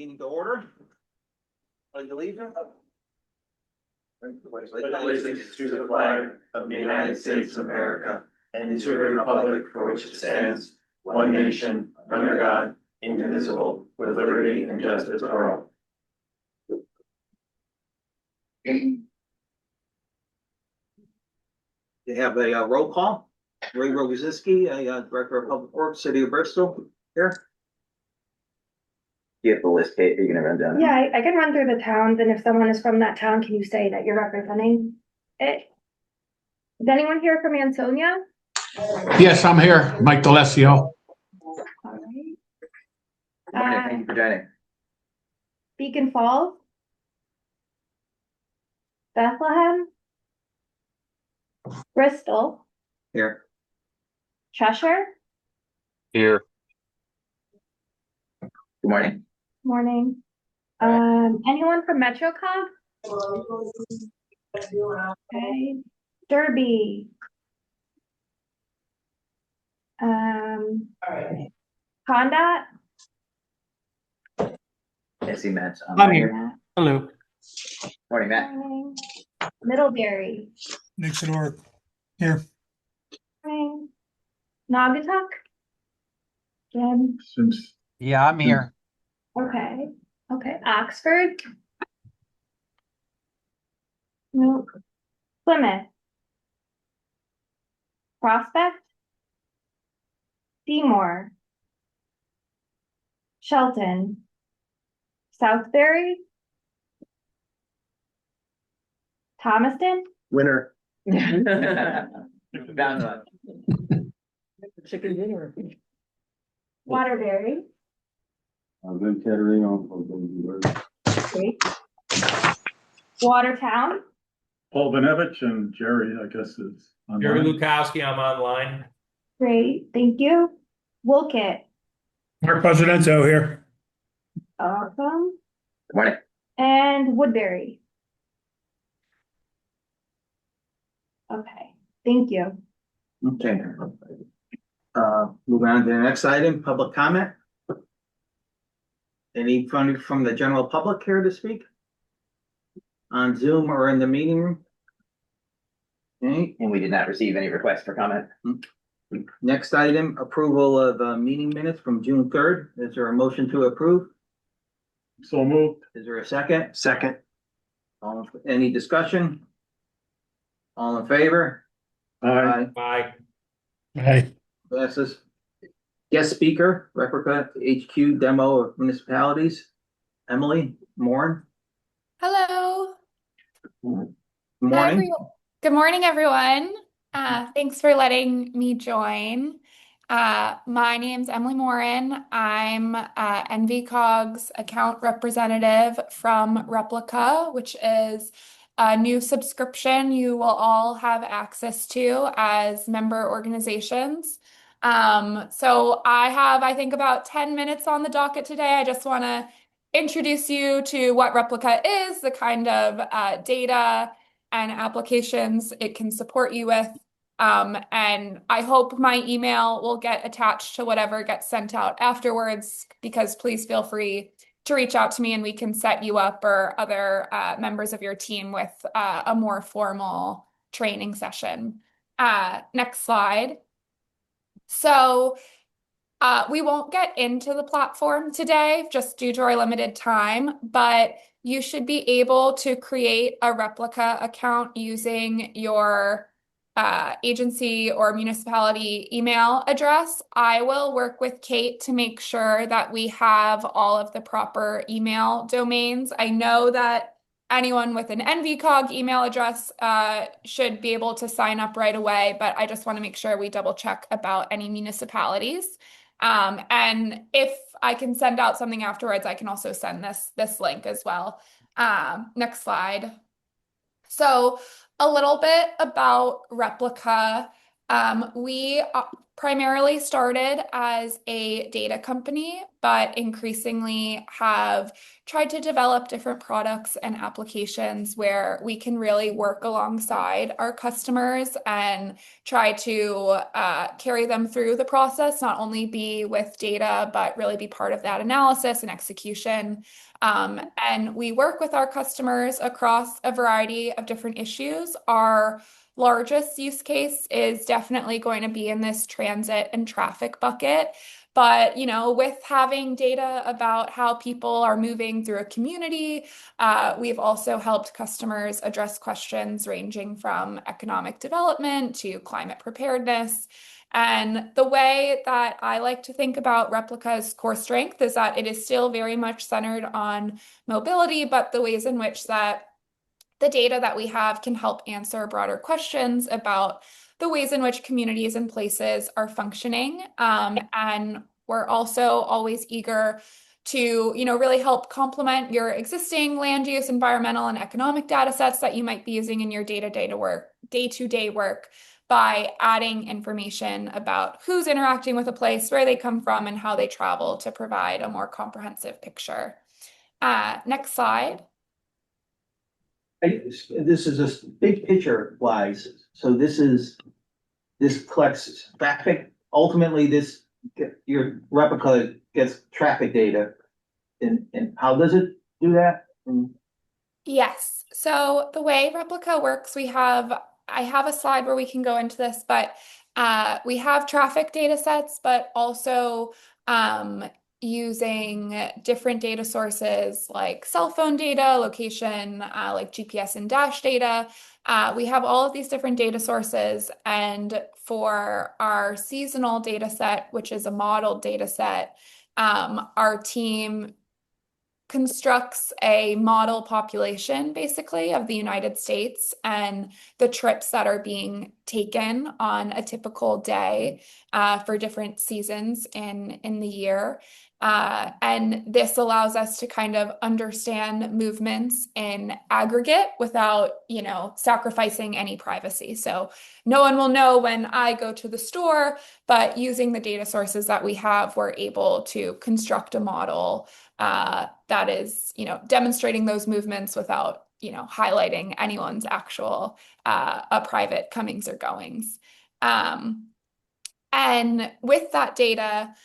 Meeting to order. Pledge allegiance. Pledge allegiance to the flag of the United States of America and to the republic for which it stands, one nation, under God, indivisible, with liberty and justice for all. You have a roll call. Ray Rogozinski, Director of Public Works, City of Bristol, here. You have the list, Kate, you're gonna run down. Yeah, I can run through the towns, and if someone is from that town, can you say that you're representing it? Is anyone here from Ansonia? Yes, I'm here, Mike D'Alessio. All right. Thank you for joining. Beacon Falls? Bethlehem? Bristol? Here. Cheshire? Here. Good morning. Morning. Anyone from MetroCog? Okay. Derby. Condat? I see Matt's I'm online. here. Hello. Morning, Matt. Morning. Middlebury. Next door. Here. Morning. Naugatuck? Jim? Yeah, I'm here. Okay. Okay. Oxford? Nope. Plymouth? Prospect? Seymour? Shelton? Southbury? Thomaston? Winner. Found one. Chicken dinner. Waterbury? Then Katerina. Great. Watertown? Paul Benevich and Jerry, I guess, is on. Jerry Lukowski, I'm online. Great. Thank you. Wolcott? Mark Presidento here. Awesome. Good morning. And Woodbury? Okay. Thank you. Okay. Moving on to the next item, public comment. Any from the general public here to speak? On Zoom or in the meeting room? Okay, And we did not receive any requests for comment. next item, approval of meeting minutes from June 3rd. Is there a motion to approve? So moved. Is there a second? Second. Any discussion? All in favor? Aye. Bye. Hey. Passes. Guest speaker, replica HQ demo of municipalities. Emily Morin. Hello. Morning. Good morning, everyone. Thanks for letting me join. My name's Emily Morin. I'm NVCOG's account representative from Replica, which is a new subscription you will all have access to as member organizations. So I have, I think, about 10 minutes on the docket today. I just want to introduce you to what Replica is, the kind of data and applications it can support you with. And I hope my email will get attached to whatever gets sent out afterwards, because please feel free to reach out to me and we can set you up or other members of your team with a more formal training session. Next slide. So we won't get into the platform today just due to our limited time, but you should be able to create a Replica account using your agency or municipality email address. I will work with Kate to make sure that we have all of the proper email domains. I know that anyone with an NVCOG email address should be able to sign up right away, but I just want to make sure we double check about any municipalities. And if I can send out something afterwards, I can also send this link as well. Next slide. So a little bit about Replica. We primarily started as a data company, but increasingly have tried to develop different products and applications where we can really work alongside our customers and try to carry them through the process, not only be with data, but really be part of that analysis and execution. And we work with our customers across a variety of different issues. Our largest use case is definitely going to be in this transit and traffic bucket. But, with having data about how people are moving through a community, we've also helped customers address questions ranging from economic development to climate preparedness. And the way that I like to think about Replica's core strength is that it is still very much centered on mobility, but the ways in which that the data that we have can help answer broader questions about the ways in which communities and places are functioning. And we're also always eager to, really help complement your existing land use, environmental, and economic data sets that you might be using in your day-to-day work by adding information about who's interacting with a place, where they come from, and how they travel to provide a more comprehensive picture. Next slide. This is a big picture wise. So this collects traffic. Ultimately, your replica gets traffic data. And how does it do that? Yes. So the way Replica works, I have a slide where we can go into this, but we have traffic data sets, but also using different data sources like cell phone data, location, like GPS and dash data. We have all of these different data sources. And for our seasonal data set, which is a modeled data set, our team constructs a model population basically of the United States and the trips that are being taken on a typical day for different seasons in the year. And this allows us to kind of understand movements in aggregate without, sacrificing any privacy. So no one will know when I go to the store, but using the data sources that we have, we're able to construct a model that is, demonstrating those movements without, highlighting anyone's actual private comings or goings. And with that data,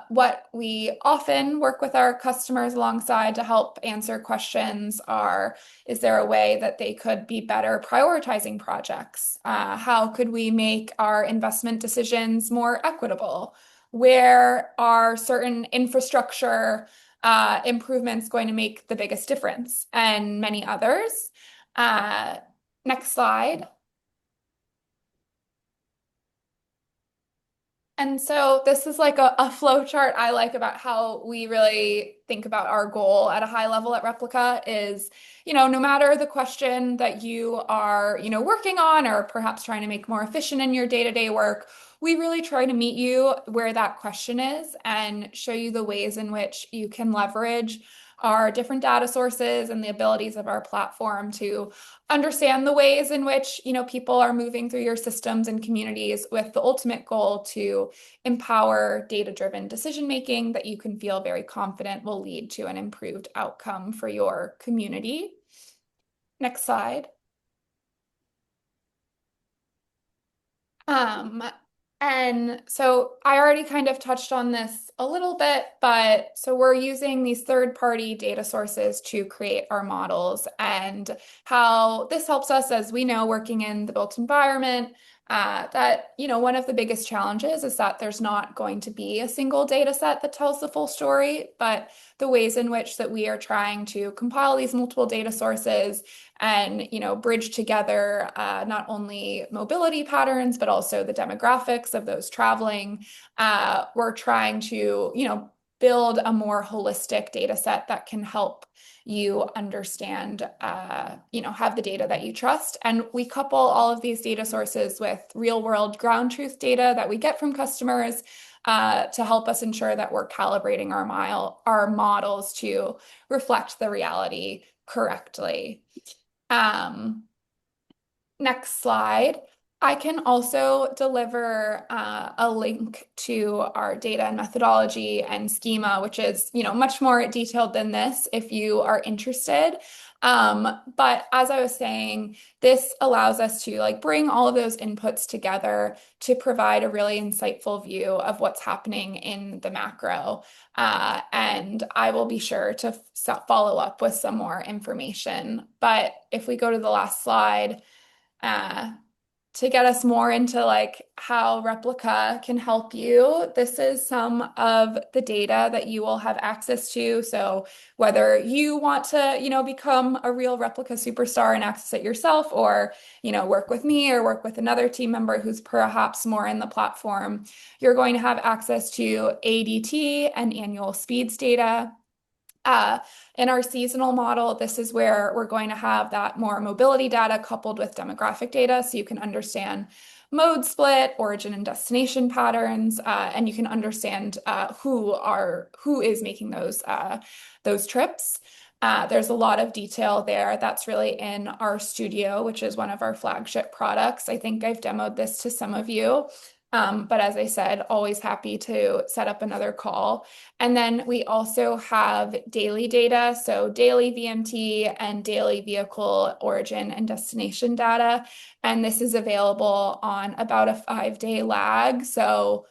what we often work with our customers alongside to help answer questions is there a way that they could be better prioritizing projects? How could we make our investment decisions more equitable? Where are certain infrastructure improvements going to make the biggest difference? And many others. Next slide. And so this is like a flow chart I like about how we really think about our goal at a high level at Replica is, no matter the question that you are, working on or perhaps trying to make more efficient in your day-to-day work, we really try to meet you where that question is and show you the ways in which you can leverage our different data sources and the abilities of our platform to understand the ways in which, people are moving through your systems and communities with the ultimate goal to empower data-driven decision-making that you can feel very confident will lead to an improved outcome for your community. Next slide. And so I already kind of touched on this a little bit, but so we're using these third-party data sources to create our models, and how this helps us, as we know, working in the built environment, that, one of the biggest challenges is that there's not going to be a single data set that tells the full story, but the ways in which that we are trying to compile these multiple data sources and, bridge together not only mobility patterns, but also the demographics of those traveling. We're trying to, build a more holistic data set that can help you understand, have the data that you trust. And we couple all of these data sources with real world ground truth data that we get from customers to help us ensure that we're calibrating our models to reflect the reality correctly. Next slide. I can also deliver a link to our data and methodology and schema, which is, much more detailed than this if you are interested. But as I was saying, this allows us to like bring all of those inputs together to provide a really insightful view of what's happening in the macro. And I will be sure to follow up with some more information. But if we go to the last slide, uh, to get us more into like how Replica can help you, this is some of the data that you will have access to. So whether you want to, become a real Replica superstar and access it yourself, or, work with me or work with another team member who's perhaps more in the platform, you're going to have access to ADT and annual speeds data. In our seasonal model, this is where we're going to have that more mobility data coupled with demographic data, so you can understand mode split, origin and destination patterns, and you can understand who is making those trips. There's a lot of detail there that's really in our studio, which is one of our flagship products. I think I've demoed this to some of you. But as I said, always happy to set up another call. And then we also have daily data, so daily VMT and daily vehicle origin and destination data. And this is available on about a 5-day lag. So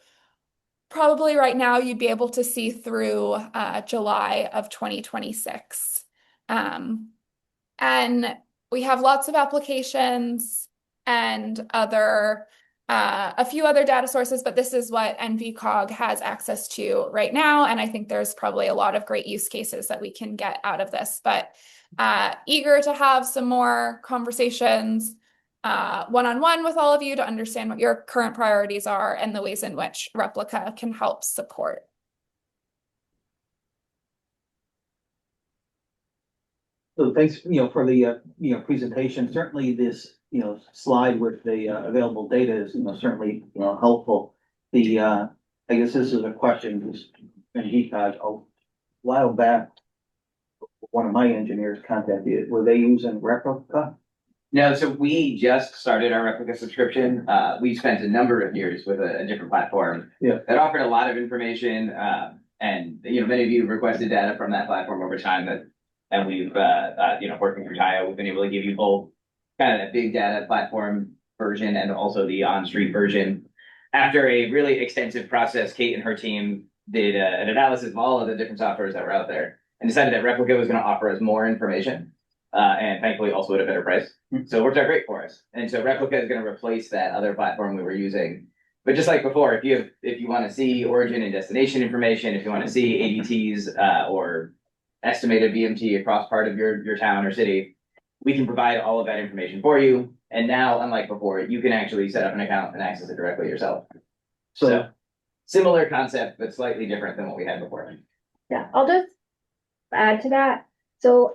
probably right now you'd be able to see through July of 2026. And we have lots of applications and a few other data sources, but this is what NVCOG has access to right now. And I think there's probably a lot of great use cases that we can get out of this, but eager to have some more conversations one-on-one with all of you to understand what your current priorities are and the ways in which Replica can help support. So thanks, for the, presentation. Certainly this, slide with the available data is, certainly, helpful. The, I guess this is a question, and a while back, one of my engineers contacted you. Were they using Replica? No, so we just started our Replica subscription. We spent a number of years with a different platform that offered a lot of information. And many of you have requested data from that platform over time and we've working through TIA, we've been able to give you both kind of that big data platform version and also the on-street version. After a really extensive process, Kate and her team did an analysis of all of the different softwares that were out there and decided that Replica was going to offer us more information and thankfully also at a better price. So it worked out great for us. And so Replica is going to replace that other platform we were using. But just like before, if you want to see origin and destination information, if you want to see ADTs or estimated VMT across part of your town or city, we can provide all of that information for you. And now, unlike before, you can actually set up an account and access it directly yourself. So similar concept, but slightly different than what we had before. Yeah, I'll just add to that. So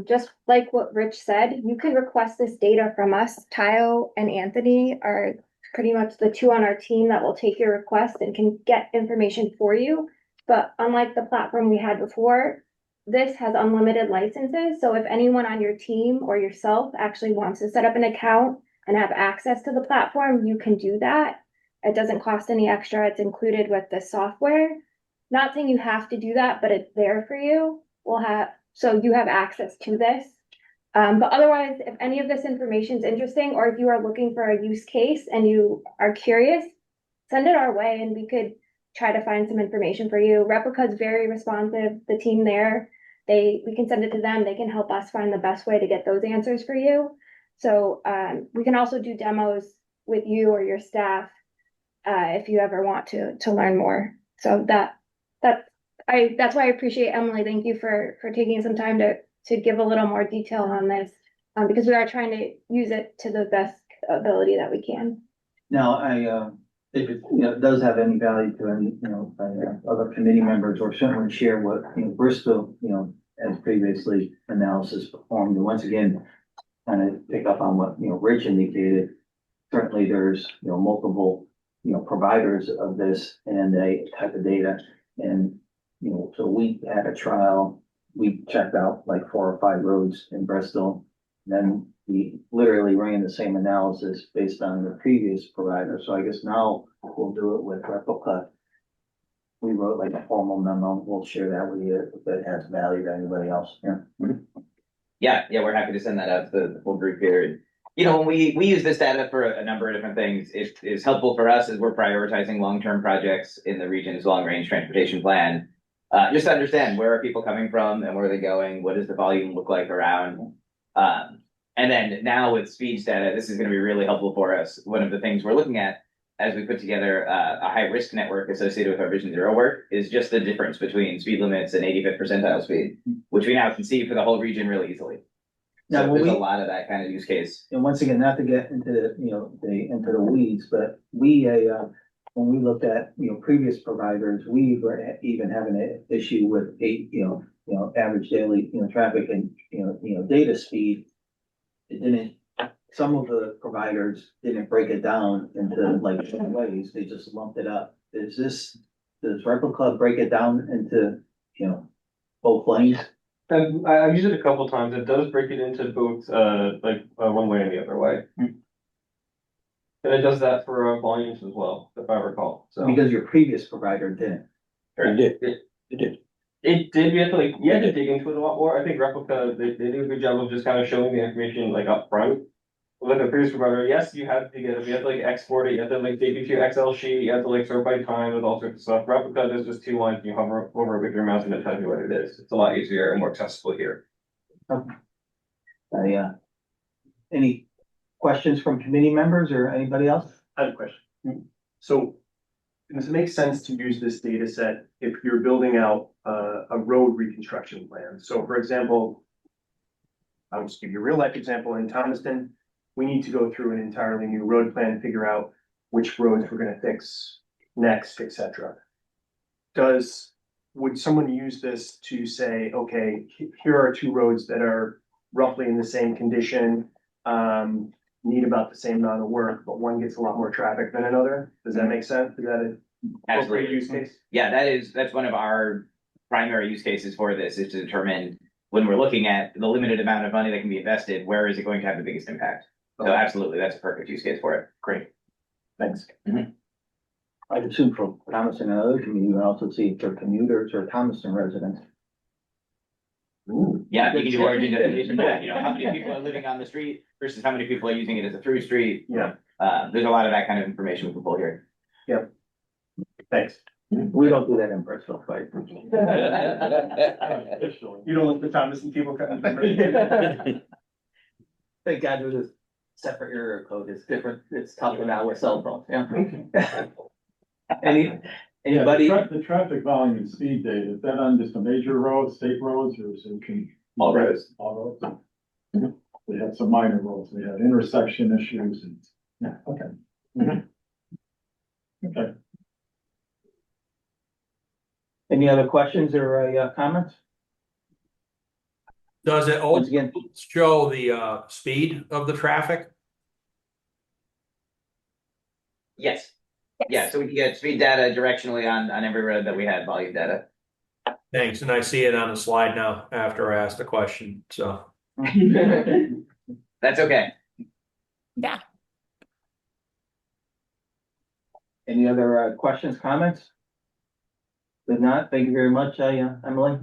just like what Rich said, you can request this data from us. Tayo and Anthony are pretty much the two on our team that will take your request and can get information for you. But unlike the platform we had before, this has unlimited licenses. So if anyone on your team or yourself actually wants to set up an account and have access to the platform, you can do that. It doesn't cost any extra. It's included with the software. Not saying you have to do that, but it's there for you. So you have access to this. But otherwise, if any of this information is interesting, or if you are looking for a use case and you are curious, send it our way and we could try to find some information for you. Replica is very responsive. The team there, we can send it to them. They can help us find the best way to get those answers for you. So we can also do demos with you or your staff if you ever want to learn more. So that's why I appreciate Emily. Thank you for taking some time to give a little more detail on this because we are trying to use it to the best ability that we can. Now, if it, does have any value to any, other committee members, or certainly share what, Bristol, as previously analysis performed. And once again, kind of pick up on what, Rich indicated. Certainly there's, multiple, providers of this and a type of data. And, so we had a trial, we checked out like 4 or 5 roads in Bristol. Then, we literally ran the same analysis based on the previous provider, so I guess now we'll do it with Replica. We wrote like a formal memo, we'll share that with you if it has value to anybody else, yeah. Yeah, we're happy to send that out to the full group here. You know, when we use this data for a number of different things, it is helpful for us as we're prioritizing long-term projects in the region's long-range transportation plan. Just to understand where are people coming from and where are they going? What does the volume look like around? And then now with speeds data, this is going to be really helpful for us. One of the things we're looking at as we put together a high-risk network associated with our Vision Zero work is just the difference between speed limits and 85th percentile speed, which we now can see for the whole region really easily. Now, So when there's a we, lot of that kind of use case. and once again, not to get into into the weeds, but we, when we looked at, previous providers, we were even having an issue with average daily, traffic and, data speed. It didn't, some of the providers didn't break it down into like ways, they just lumped it up. Does Replica break it down into, both lanes? And I've used it a couple times. It does break it into both, one way and the other way. And it does that for volumes as well, if I recall. So Because your previous provider didn't. it did. You had to dig into it a lot more. I think Replica, they did a good job of just kind of showing the information like up front. With the previous provider, yes, you had to get it. You had to like export it. You had to like dig into your Excel sheet. You had to like sort by time with all sorts of stuff. Replica, there's just two lines. You hover over it with your mouse and it tells you what it is. It's a lot easier and more accessible here. Any questions from committee members or anybody else? I have a question. So does it make sense to use this data set if you're building out a road reconstruction plan? So for example, I'll just give you a real life example in Thomaston. We need to go through an entirely new road plan, figure out which roads we're gonna fix next, etc. Would someone use this to say, okay, here are two roads that are roughly in the same condition, need about the same amount of work, but one gets a lot more traffic than another? Does that make sense? Is that an appropriate use case? Yeah, that's one of our primary use cases for this, is to determine when we're looking at the limited amount of money that can be invested, where is it going to have the biggest impact? So absolutely, that's a perfect use case for it. Great. Thanks. I assume for Thomaston and other communities, you can also see for commuters or Thomaston residents. Yeah, you can do origin definition, how many people are living on the street versus how many people are using it as a through street. Yeah. There's a lot of that kind of information we can pull here. Yep. Thanks. We don't do that in Bristol, right? You don't let the Thomaston people come. Thank God there's a separate area code, it's different, it's tougher now with cell phones, yeah. Anybody? The traffic volume and speed data, is that on just the major roads, state roads, or is it? All roads. All roads. We had some minor roads, we had intersection issues and, yeah, okay. Okay. Any other questions or comments? Does it Once also again, show the speed of the traffic? Yes. Yeah, so we can get speed data directionally on every road that we had volume data. Thanks, and I see it on the slide now after I asked the question, so. That's okay. Yeah. any other questions, comments? If not, thank you very much, Emily.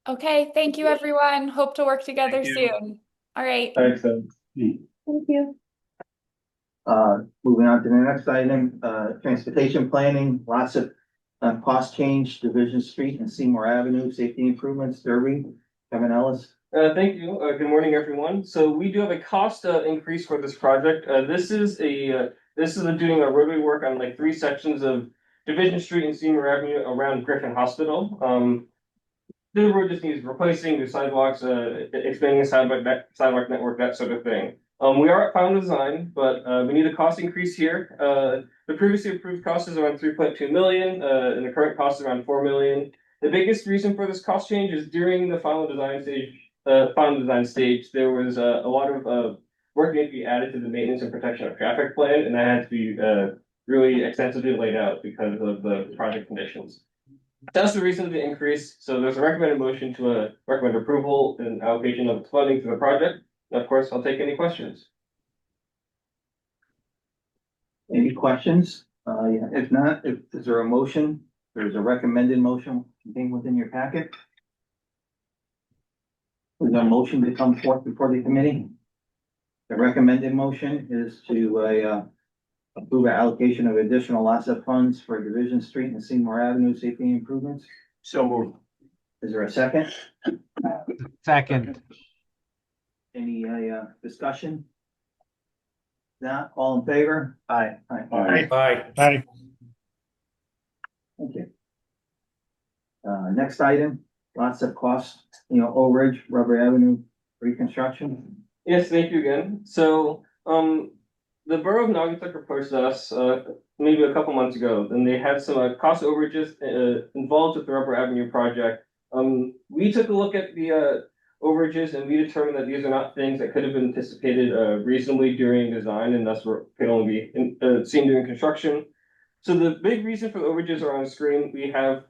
Okay, thank you, everyone. Hope to work together Thank you. soon. All right. Thanks, Thank you. Moving on to the next item, transportation planning, lots of cost change, Division Street and Seymour Avenue, safety improvements, Derby, Kevin Ellis. Thank you. Good morning, everyone. So we do have a cost increase for this project. This is doing a roadway work on like 3 sections of Division Street and Seymour Avenue around Griffin Hospital. The road just needs replacing, new sidewalks, expanding the sidewalk network, that sort of thing. We are at final design, but we need a cost increase here. The previously approved cost is around 3.2 million, and the current cost is around 4 million. The biggest reason for this cost change is during the final design stage, there was a lot of work needed to be added to the maintenance and protection of traffic plan, and that had to be really extensively laid out because of the project conditions. That's the reason for the increase. So there's a recommended motion to recommend approval and allocation of funding to the project. Of course, I'll take any questions. Any questions? Yeah, if not, is there a motion? There's a recommended motion contained within your packet. Is there a motion to come forth before the committee? The recommended motion is to, approve allocation of additional lots of funds for Division Street and Seymour Avenue safety improvements. So moved. Is there a second? Second. Any, discussion? Not, all in favor? Aye. Aye. Aye. Aye. Thank you. Next item, lots of costs, overage, Rubber Avenue reconstruction. Yes, thank you again. So, the borough of Naugatuck approached us, maybe a couple months ago, and they had some cost overages involved with the Rubber Avenue project. We took a look at the overages and we determined that these are not things that could have been anticipated reasonably during design and thus could only be seen during construction. So the big reason for the overages are on screen. We have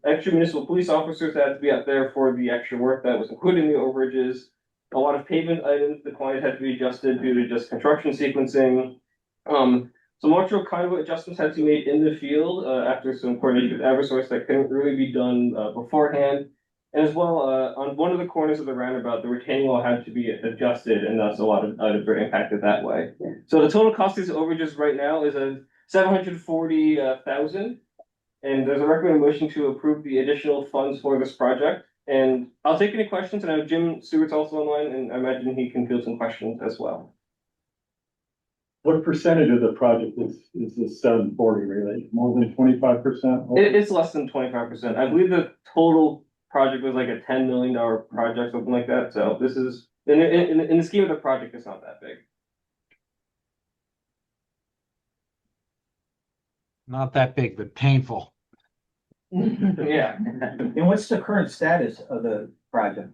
extra municipal police officers that had to be out there for the extra work that was included in the overages. A lot of pavement items, the quantity had to be adjusted due to just construction sequencing. Some electrical conduit adjustments had to be made in the field after some coordination with Eversource that couldn't really be done beforehand. And as well, on one of the corners of the roundabout, the retaining wall had to be adjusted, and thus a lot of items were impacted that way. So the total cost of these overages right now is $740,000, and there's a recommended motion to approve the additional funds for this project. And I'll take any questions, and I know Jim Stewart's also online, and I imagine he can field some questions as well. What percentage of the project is this 740 related? More than 25%? It's less than 25%. I believe the total project was like a $10 million project, something like that. So this is, in the scheme of the project, it's not that big. Not that big, but painful. Yeah. And what's the current status of the project?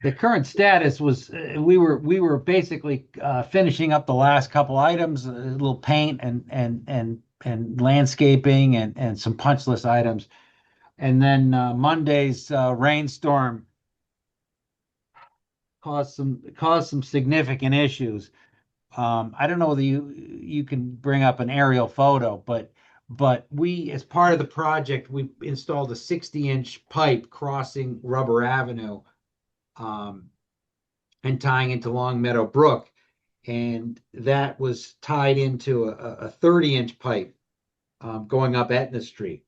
The current status was, we were basically finishing up the last couple items, a little paint and landscaping and some punch list items. And then Monday's rainstorm caused some significant issues. I don't know whether you can bring up an aerial photo, but we, as part of the project, we installed a 60-inch pipe crossing Rubber Avenue and tying into Long Meadow Brook. And that was tied into a 30-inch pipe going up Etna Street.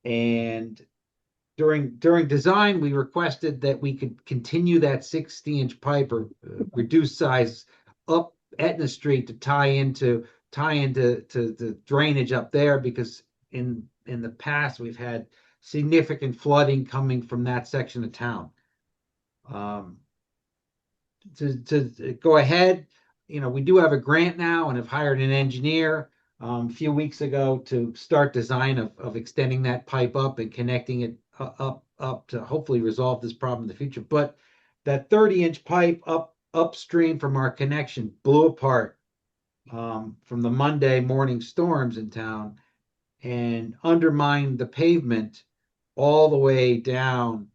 And during design, we requested that we could continue that 60-inch pipe or reduce size up Etna Street to tie into the drainage up there, because in the past we've had significant flooding coming from that section of town. To go ahead, we do have a grant now and have hired an engineer a few weeks ago to start design of extending that pipe up and connecting it up to hopefully resolve this problem in the future. But that 30-inch pipe upstream from our connection blew apart from the Monday morning storms in town and undermined the pavement all the way down.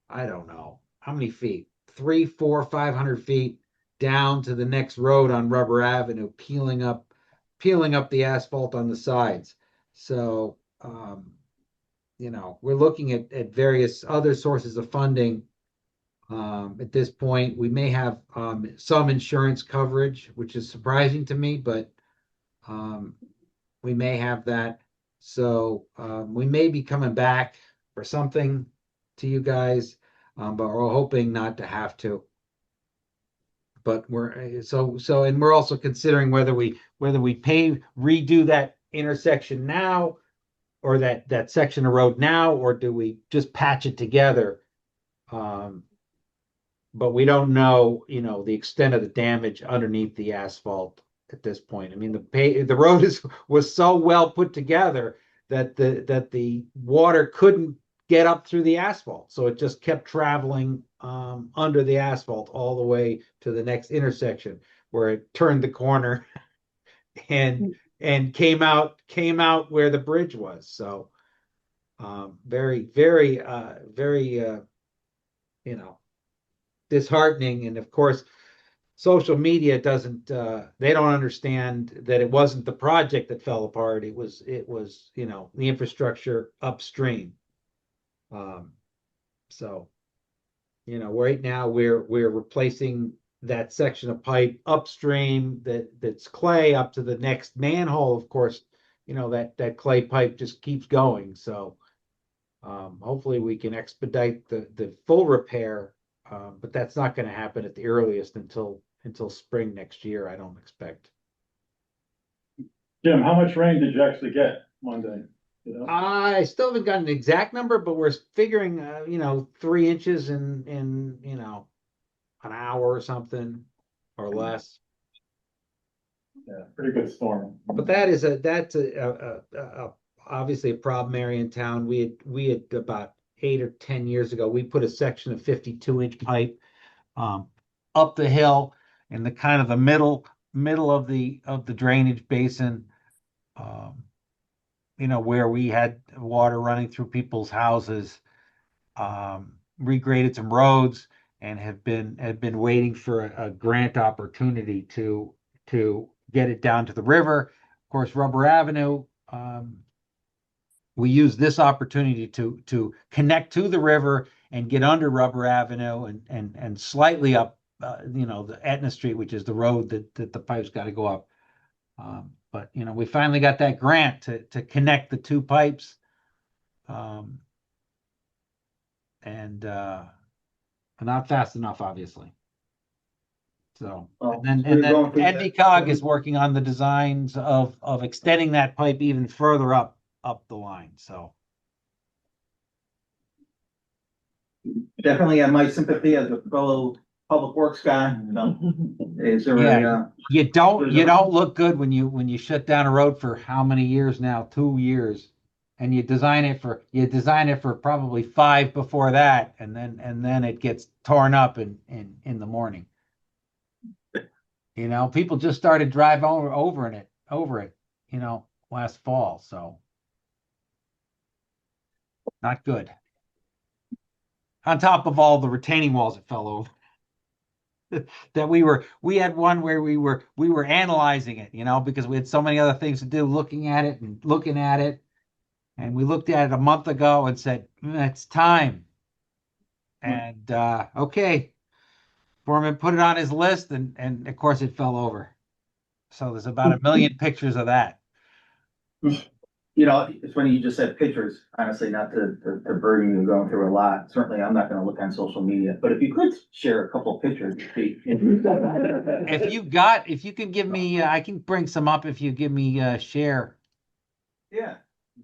I don't know how many feet, 300, 400, 500 feet down to the next road on Rubber Avenue, peeling up the asphalt on the sides. So, we're looking at various other sources of funding. At this point, we may have some insurance coverage, which is surprising to me, but we may have that. So we may be coming back for something to you guys, but we're hoping not to have to. But we're also considering whether we redo that intersection now, or that section of road now, or do we just patch it together? But we don't know, the extent of the damage underneath the asphalt at this point. I mean, the road was so well put together that the water couldn't get up through the asphalt, so it just kept traveling under the asphalt all the way to the next intersection, where it turned the corner and came out where the bridge was. So very, very, very, disheartening. And of course, social media doesn't, they don't understand that it wasn't the project that fell apart. It was, you know, the infrastructure upstream. So, you know, right now we're replacing that section of pipe upstream that's clay up to the next manhole. Of course, you know, that clay pipe just keeps going. So, hopefully we can expedite the full repair. But that's not going to happen at the earliest until spring next year, I don't expect. Jim, how much rain did you actually get Monday? You know? I still haven't gotten an exact number, but we're figuring, you know, 3 inches in you know, an hour or something or less. Yeah, pretty good storm. But that's obviously a problem area in town. We had about 8 or 10 years ago, we put a section of 52-inch pipe up the hill in the kind of the middle of the drainage basin, you know, where we had water running through people's houses, regraded some roads, and had been waiting for a grant opportunity to get it down to the river. Of course, Rubber Avenue, we use this opportunity to connect to the river and get under Rubber Avenue and slightly up, you know, the Etna Street, which is the road that the pipe's got to go up. But you know, we finally got that grant to connect the two pipes, and not fast enough, obviously. So, and then NVCOG is working on the designs of extending that pipe even further up the line. So Definitely have my sympathy as a fellow public works guy. Is there yeah, you don't look good when you shut down a road for how many years now? 2 years. And you design it for probably 5 before that, and then it gets torn up in the morning. You know, people just started driving over it, you know, last fall. So not good. On top of all the retaining walls that fell over. That we had one where we were analyzing it, you know, because we had so many other things to do, looking at it. And we looked at it a month ago and said, it's time. And okay. Foreman put it on his list, and of course it fell over. So there's about 1 million pictures of that. You know, it's funny you just said pictures, honestly, not to burden you going through a lot. Certainly, I'm not gonna look on social media, but if you could share a couple of pictures. If you can give me, I can bring some up if you give me share. Yeah.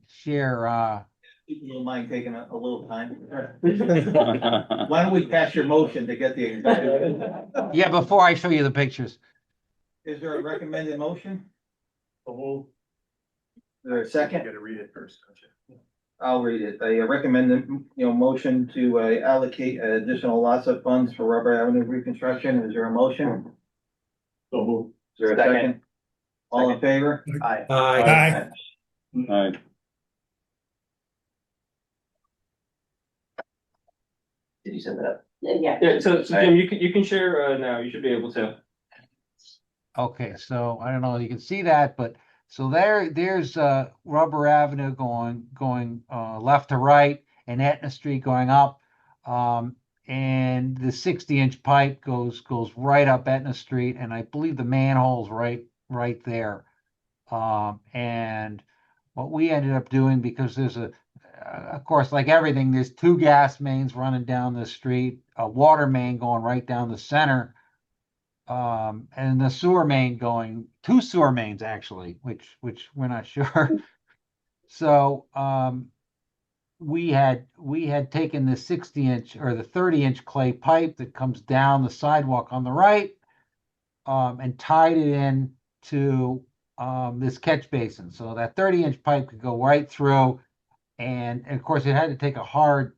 Share. You don't mind taking a little time? Why don't we pass your motion to get the? Yeah, before I show you the pictures. Is there a recommended motion? Oh, Is there a second? you gotta read it first, don't you? I'll read it. A recommended, motion to allocate additional lots of funds for Rubber Avenue reconstruction. Is there a motion? So, Is there a second? All in favor? Aye. Aye. Aye. Did you send that up? Yeah, so Jim, you can share now. You should be able to. Okay, so I don't know if you can see that, but so there's Rubber Avenue going left to right, and Etna Street going up, and the 60-inch pipe goes right up Etna Street, and I believe the manhole's right there. And what we ended up doing, because there's of course, like everything, there's 2 gas mains running down the street, a water main going right down the center, and the sewer main going, 2 sewer mains actually, which we're not sure. So we had taken the 60-inch or the 30-inch clay pipe that comes down the sidewalk on the right, and tied it in to this catch basin. So that 30-inch pipe could go right through, and of course it had to take a hard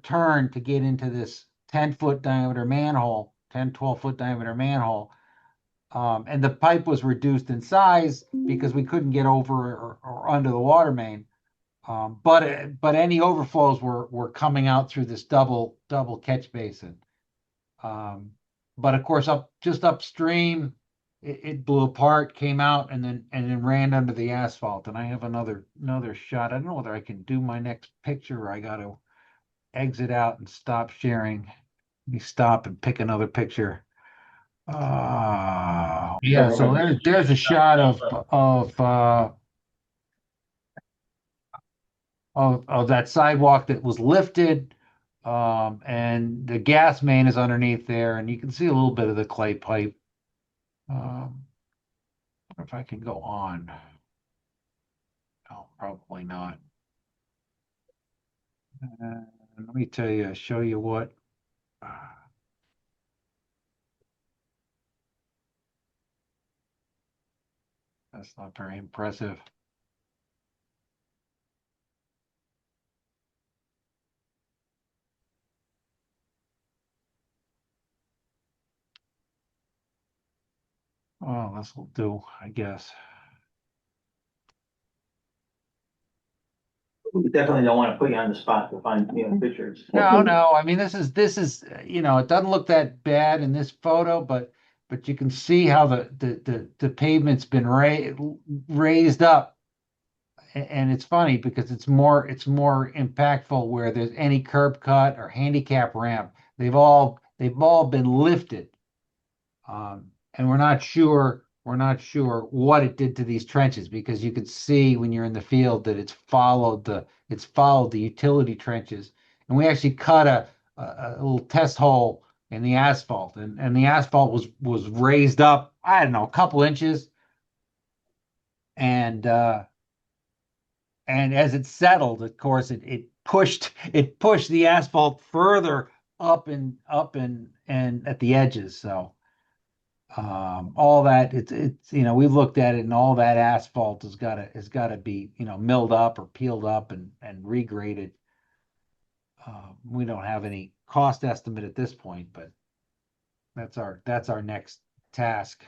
turn to get into this 10-foot diameter manhole, 12-foot diameter manhole. And the pipe was reduced in size because we couldn't get over or under the water main. But any overflows were coming out through this double catch basin. But of course, just upstream, it blew apart, came out, and then ran under the asphalt. And I have another shot. I don't know whether I can do my next picture or I got to exit out and stop sharing. Let me stop and pick another picture. Yeah, so there's a shot of that sidewalk that was lifted. And the gas main is underneath there, and you can see a little bit of the clay pipe. Wonder if I can go on. No, probably not. Let me show you what. That's not very impressive. Well, this will do, I guess. We definitely don't want to put you on the spot to find, pictures. No. I mean, this is, it doesn't look that bad in this photo, but you can see how the pavement's been raised up. And it's funny because it's more impactful where there's any curb cut or handicap ramp. They've all been lifted. And we're not sure what it did to these trenches, because you could see when you're in the field that it's followed the utility trenches. And we actually cut a little test hole in the asphalt, and the asphalt was raised up, I don't know, a couple inches. And as it settled, of course, it pushed the asphalt further up and at the edges. So all that it's we've looked at it, and all that asphalt has got to be milled up or peeled up and regraded. We don't have any cost estimate at this point, but that's our next task.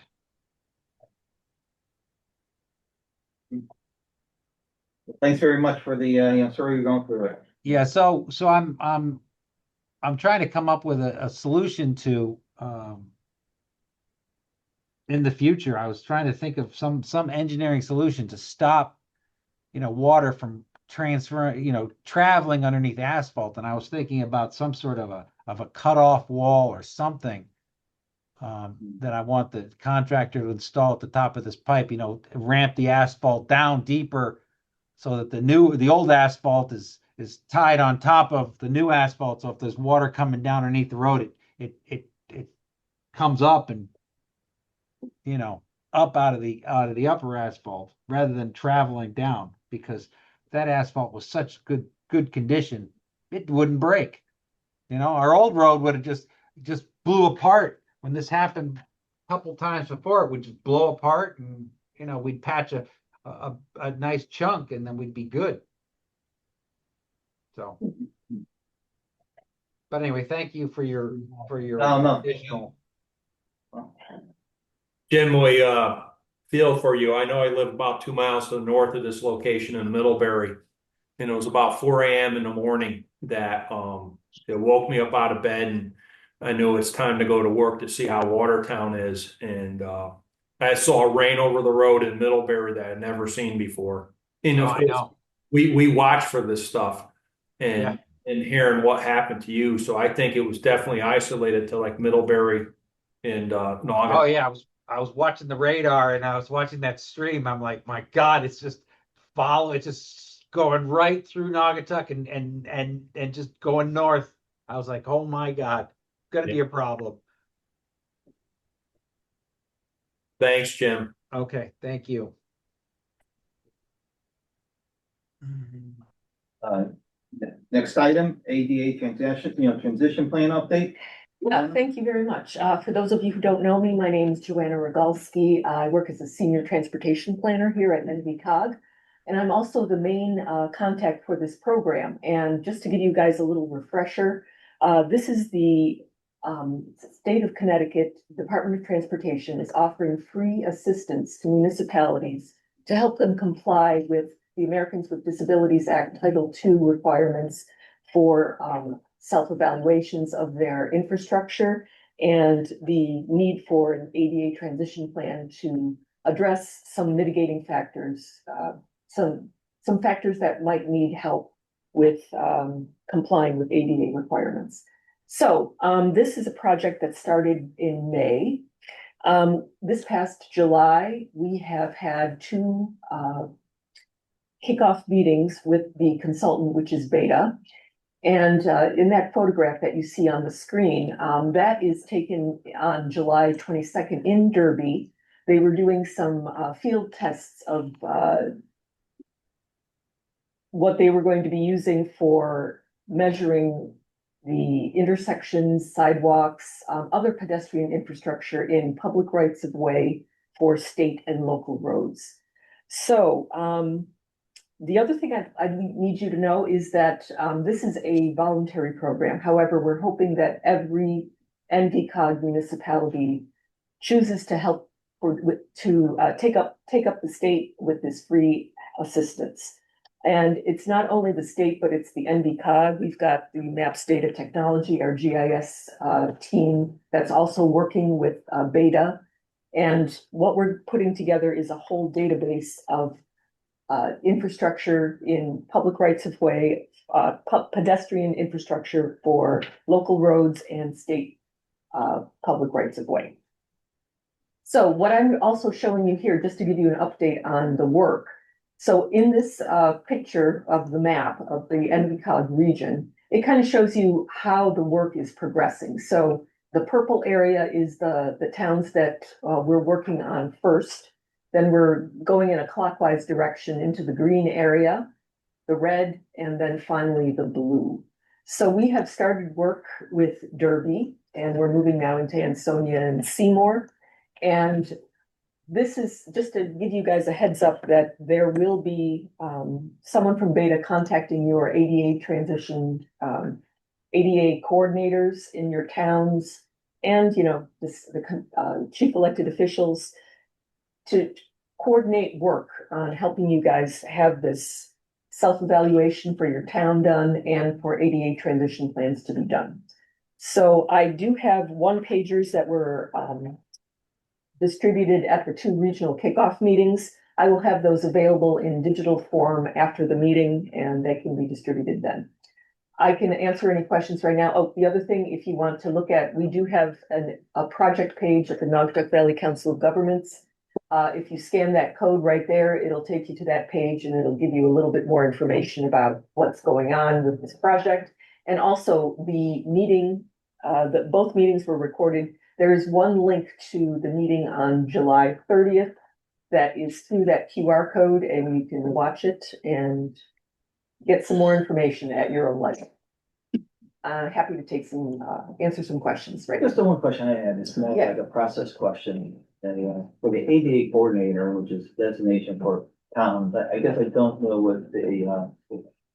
Thanks very much for the, sorry you're going through it. Yeah, so I'm trying to come up with a solution to in the future. I was trying to think of some engineering solution to stop water from traveling underneath asphalt, and I was thinking about some sort of a cutoff wall or something that I want the contractor to install at the top of this pipe, ramp the asphalt down deeper so that the old asphalt is tied on top of the new asphalt. So if there's water coming down underneath the road, it comes up and up out of the upper asphalt rather than traveling down, because that asphalt was such good condition, it wouldn't break. Our old road would have just blew apart. When this happened a couple times before, it would just blow apart, and we'd patch a nice chunk, and then we'd be good. So, but anyway, thank you for your additional. Jim, we feel for you. I know I live about 2 miles to the north of this location in Middlebury, and it was about 4 a.m. in the morning that it woke me up out of bed, and I knew it's time to go to work to see how Watertown is. And I saw rain over the road in Middlebury that I'd never seen before. And of course, we watch for this stuff and hearing what happened to you. So I think it was definitely isolated to like Middlebury and Naugatuck. Oh yeah, I was watching the radar, and I was watching that stream. I'm like, my God, it's just going right through Naugatuck and just going north. I was like, oh my God, gonna be a problem. Thanks, Jim. Okay, thank you. Next item, ADA transition plan update. Yeah, thank you very much. For those of you who don't know me, my name is Joanna Rogalski. I work as a senior transportation planner here at NVCOG, and I'm also the main contact for this program. And just to give you guys a little refresher, this is the state of Connecticut Department of Transportation is offering free assistance to municipalities to help them comply with the Americans with Disabilities Act Title II requirements for self-evaluations of their infrastructure and the need for an ADA transition plan to address some mitigating factors, some factors that might need help with complying with ADA requirements. So this is a project that started in May. This past July, we have had two kickoff meetings with the consultant, which is Beta. And in that photograph that you see on the screen, that is taken on July 22nd in Derby. They were doing some field tests of what they were going to be using for measuring the intersections, sidewalks, other pedestrian infrastructure in public rights of way for state and local roads. So the other thing I need you to know is that this is a voluntary program. However, we're hoping that every NVCOG municipality chooses to help take up the state with this free assistance. And it's not only the state, but it's the NVCOG. We've got the Maps Data Technology, our GIS team that's also working with Beta. And what we're putting together is a whole database of infrastructure in public rights of way, pedestrian infrastructure for local roads and state public rights of way. So what I'm also showing you here, just to give you an update on the work. So in this picture of the map of the NVCOG region, it kind of shows you how the work is progressing. So the purple area is the towns that we're working on first. Then we're going in a clockwise direction into the green area, the red, and then finally the blue. So we have started work with Derby, and we're moving now into Ansonia and Seymour. And this is just to give you guys a heads up that there will be someone from Beta contacting your ADA transition, ADA coordinators in your towns, and the chief elected officials to coordinate work on helping you guys have this self-evaluation for your town done and for ADA transition plans to be done. So I do have one-pagers that were distributed at the two regional kickoff meetings. I will have those available in digital form after the meeting, and they can be distributed then. I can answer any questions right now. Oh, the other thing, if you want to look at, we do have a project page at the Naugatuck+Valley Council of Governments. If you scan that code right there, it'll take you to that page and it'll give you a little bit more information about what's going on with this project. And also the meeting, both meetings were recorded. There is one link to the meeting on July 30th that is through that QR code, and you can watch it and get some more information at your own leisure. Happy to take answer some questions right now. Just the one question I had is more like a process question. For the ADA coordinator, which is designation for town, but I guess I don't know what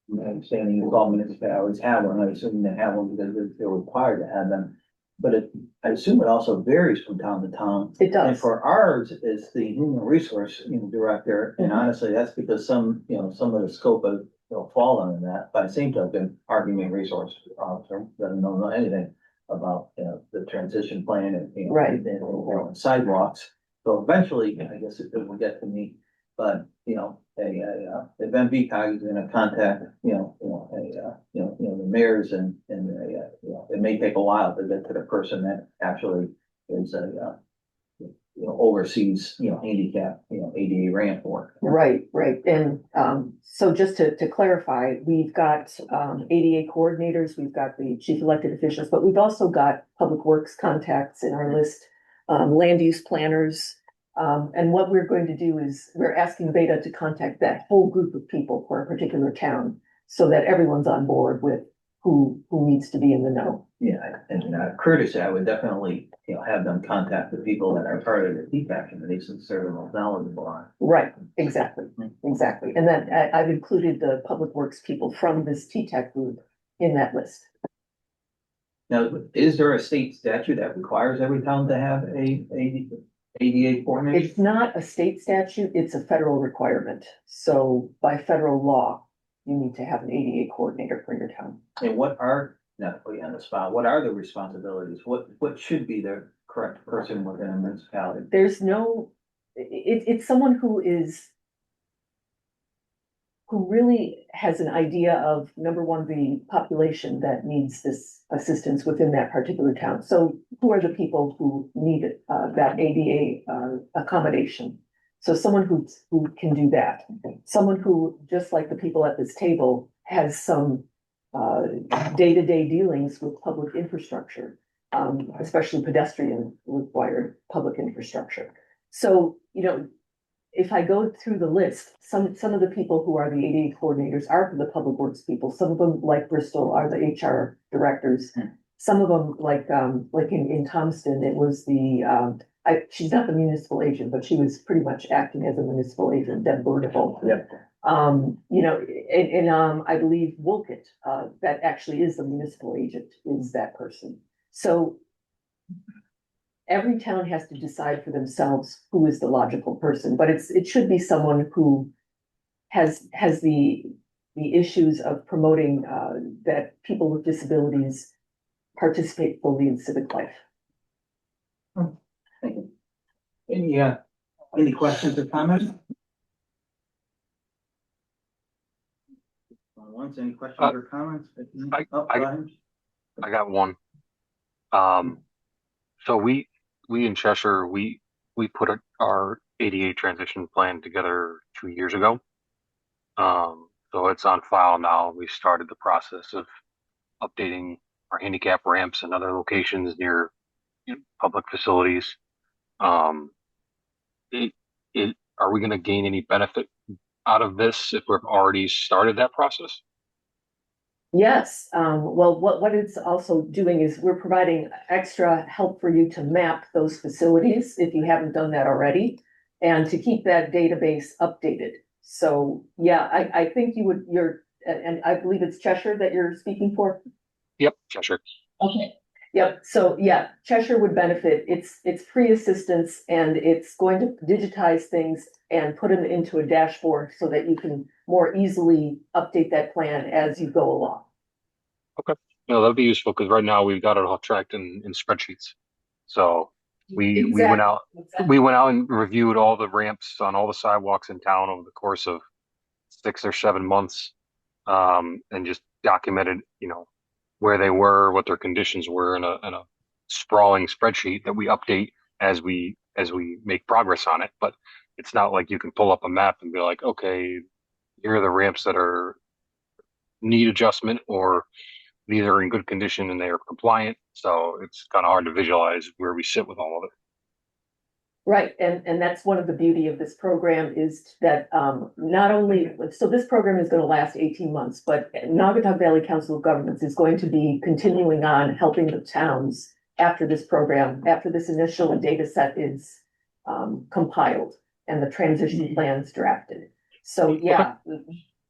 my understanding is all municipalities have one. I assume they have one because they're required to have them. But I assume it also varies from town to town. It does. And for ours, it's the human resource director, and honestly, that's because some of the scope of fall under that. By the same token, our human resource officer doesn't know anything about the transition plan and Right. and sidewalks. So eventually, I guess it will get to me. But if NVCOG is going to contact the mayors and it may take a while to get to the person that actually is oversees handicap ADA ramp work. Right. And so just to clarify, we've got ADA coordinators, we've got the chief elected officials, but we've also got public works contacts in our list, land use planners. And what we're going to do is we're asking Beta to contact that whole group of people for a particular town so that everyone's on board with who needs to be in the know. Yeah, and courtesy, I would definitely have them contact the people that are part of the TTAC committee since they're the most knowledgeable on. Right, exactly. And then I've included the public works people from this TTAC group in that list. Now, is there a state statute that requires every town to have a ADA coordinator? It's not a state statute, it's a federal requirement. So by federal law, you need to have an ADA coordinator for your town. And what are not put you on the spot, what are the responsibilities? What should be the correct person within a municipality? There's no, it's someone who really has an idea of, number one, the population that needs this assistance within that particular town. So who are the people who need that ADA accommodation? So someone who can do that. Someone who, just like the people at this table, has some day-to-day dealings with public infrastructure, especially pedestrian required public infrastructure. So, you know, if I go through the list, some of the people who are the ADA coordinators are the public works people. Some of them, like Bristol, are the HR directors. Some of them, like in Thompson, it was the, she's not the municipal agent, but she was pretty much acting as a municipal agent, Deb Burnable. Yep. You know, and I believe Wolcott, that actually is the municipal agent, is that person. So every town has to decide for themselves who is the logical person, but it should be someone who has the issues of promoting that people with disabilities participate fully in civic life. Thank you. Any questions or comments? Once, any questions or comments? I got one. So we in Cheshire, we put our ADA transition plan together 2 years ago. So it's on file now. We started the process of updating our handicap ramps and other locations near public facilities. Are we going to gain any benefit out of this if we've already started that process? Yes, well, what it's also doing is we're providing extra help for you to map those facilities if you haven't done that already, and to keep that database updated. So, yeah, I think and I believe it's Cheshire that you're speaking for? Yep, Cheshire. Okay. Yep, so yeah, Cheshire would benefit. It's free assistance, and it's going to digitize things and put them into a dashboard so that you can more easily update that plan as you go along. Okay. No, that'd be useful because right now we've got it all tracked in spreadsheets. So we went out and reviewed all the ramps on all the sidewalks in town over the course of 6 or 7 months, and just documented, where they were, what their conditions were in a sprawling spreadsheet that we update as we make progress on it. But it's not like you can pull up a map and be like, okay, here are the ramps that need adjustment, or these are in good condition and they are compliant. So it's kind of hard to visualize where we sit with all of it. Right, and that's one of the beauty of this program is that not only, so this program is going to last 18 months, but Naugatuck Valley Council of Governments is going to be continuing on helping the towns after this program, after this initial data set is compiled and the transition plans drafted. So yeah,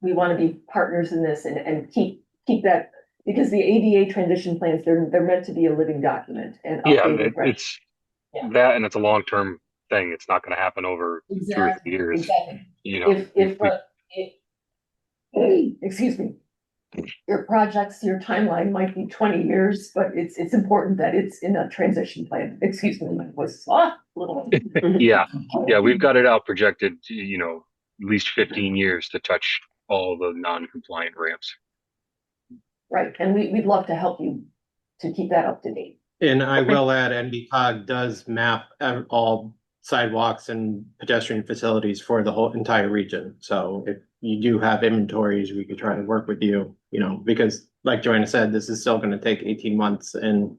we want to be partners in this and keep that, because the ADA transition plans, they're meant to be a living document and it's that, and it's a long-term thing. It's not going to happen over 2 or 3 years. Exactly. Excuse me, your timeline might be 20 years, but it's important that it's in a transition plan. Excuse me, my voice little. Yeah, we've got it out projected, at least 15 years to touch all the non-compliant ramps. Right, and we'd love to help you to keep that up to date. And I will add, NVCOG does map all sidewalks and pedestrian facilities for the whole entire region. So if you do have inventories, we could try to work with you, because like Joanna said, this is still going to take 18 months, and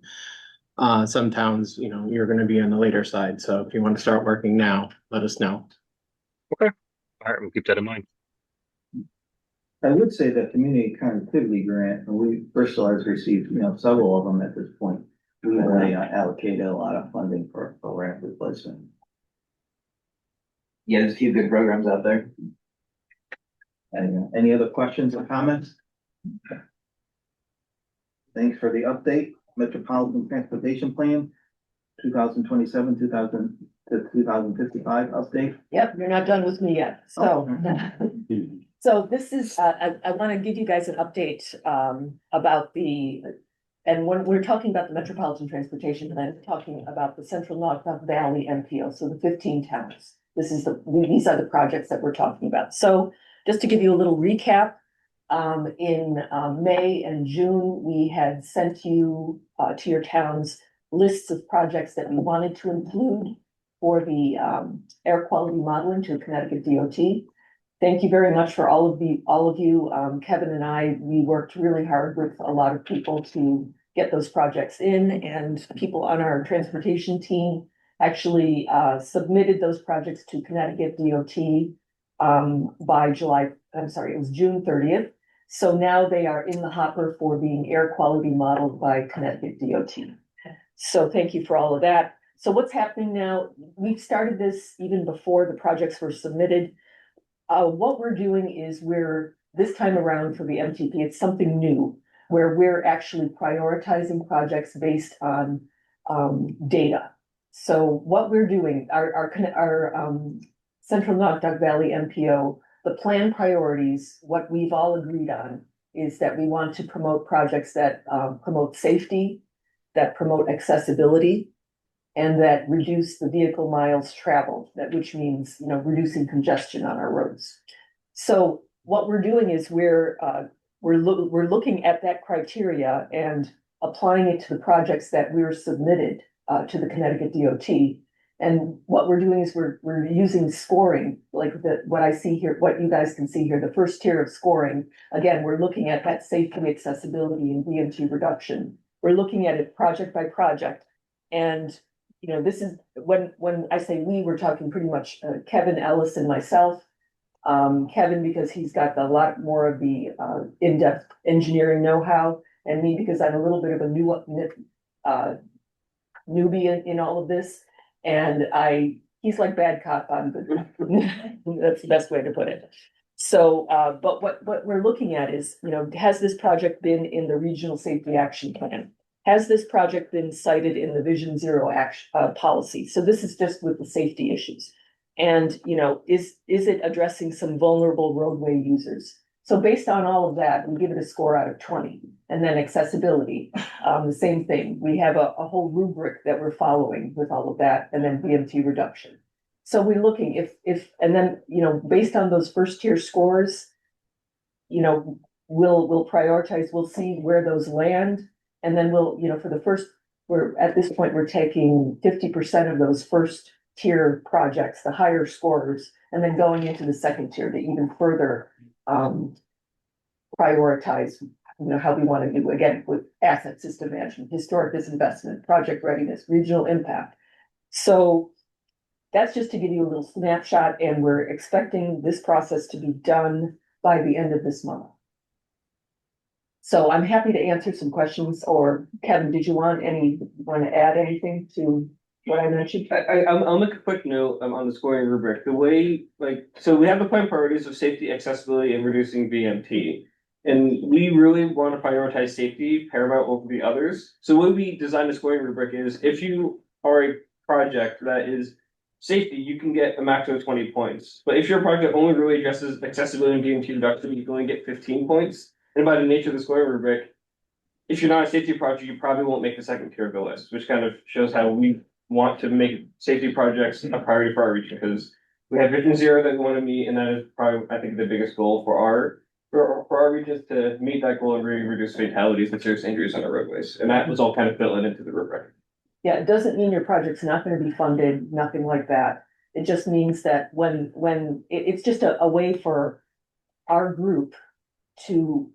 some towns, you're going to be on the later side. So if you want to start working now, let us know. Okay. All right, we'll keep that in mind. I would say that community connectivity grant, and Bristol has received, several of them at this point. We already allocated a lot of funding for ramp replacement. Yeah, there's a few good programs out there. Any other questions or comments? Thanks for the update. Metropolitan Transportation Plan, 2027, 2055 update. Yep, you're not done with me yet. So, so this is, I want to give you guys an update about the and when we're talking about the Metropolitan Transportation Plan, we're talking about the Central Naugatuck+Valley MPO, so the 15 towns. These are the projects that we're talking about. So just to give you a little recap, in May and June, we had sent you to your towns lists of projects that we wanted to include for the air quality modeling to Connecticut DOT. Thank you very much for all of you. Kevin and I, we worked really hard with a lot of people to get those projects in, and people on our transportation team actually submitted those projects to Connecticut DOT by it was June 30th. So now they are in the hopper for being air quality modeled by Connecticut DOT. So thank you for all of that. So what's happening now? We've started this even before the projects were submitted. What we're doing is this time around for the MTP, it's something new, where we're actually prioritizing projects based on data. So what we're doing, our Central Naugatuck+Valley MPO, the plan priorities, what we've all agreed on is that we want to promote projects that promote safety, that promote accessibility, and that reduce the vehicle miles traveled, which means, reducing congestion on our roads. So what we're doing is we're looking at that criteria and applying it to the projects that we're submitted to the Connecticut DOT. And what we're doing is we're using scoring, like what I see here, what you guys can see here, the first tier of scoring. Again, we're looking at that safety, accessibility, and VMT reduction. We're looking at it project by project. And, this is when I say we, we're talking pretty much Kevin, Ellis, and myself. Kevin, because he's got a lot more of the in-depth engineering know-how, and me because I'm a little bit of a newbie in all of this. And he's like bad cop, I'm good. That's the best way to put it. So, but what we're looking at is, has this project been in the Regional Safety Action Plan? Has this project been cited in the Vision Zero action policy? So this is just with the safety issues. And, is it addressing some vulnerable roadway users? So based on all of that, we give it a score out of 20. And then accessibility, the same thing. We have a whole rubric that we're following with all of that, and then VMT reduction. So we're looking and then, based on those first tier scores, we'll prioritize, we'll see where those land. And then for the first, at this point, we're taking 50% of those first tier projects, the higher scores, and then going into the second tier to even further prioritize, how we want to do, again, with asset system management, historic disinvestment, project readiness, regional impact. So that's just to give you a little snapshot, and we're expecting this process to be done by the end of this month. So I'm happy to answer some questions, or Kevin, did you want to add anything to what I mentioned? I'll make a quick note on the scoring rubric. The way, so we have the plan priorities of safety, accessibility, and reducing VMT. And we really want to prioritize safety paramount over the others. So the way we design the scoring rubric is if you are a project that is safety, you can get a maximum of 20 points. But if your project only really addresses accessibility and VMT reduction, you can only get 15 points. And by the nature of the scoring rubric, if you're not a safety project, you probably won't make the second tier of the list, which kind of shows how we want to make safety projects a priority for our region, because we have Vision Zero that we want to meet, and that is probably, I think, the biggest goal for our region, is to meet that goal and really reduce fatalities and serious injuries on our roadways. And that was all kind of built into the rubric. Yeah, it doesn't mean your project's not going to be funded, nothing like that. It just means that it's just a way for our group to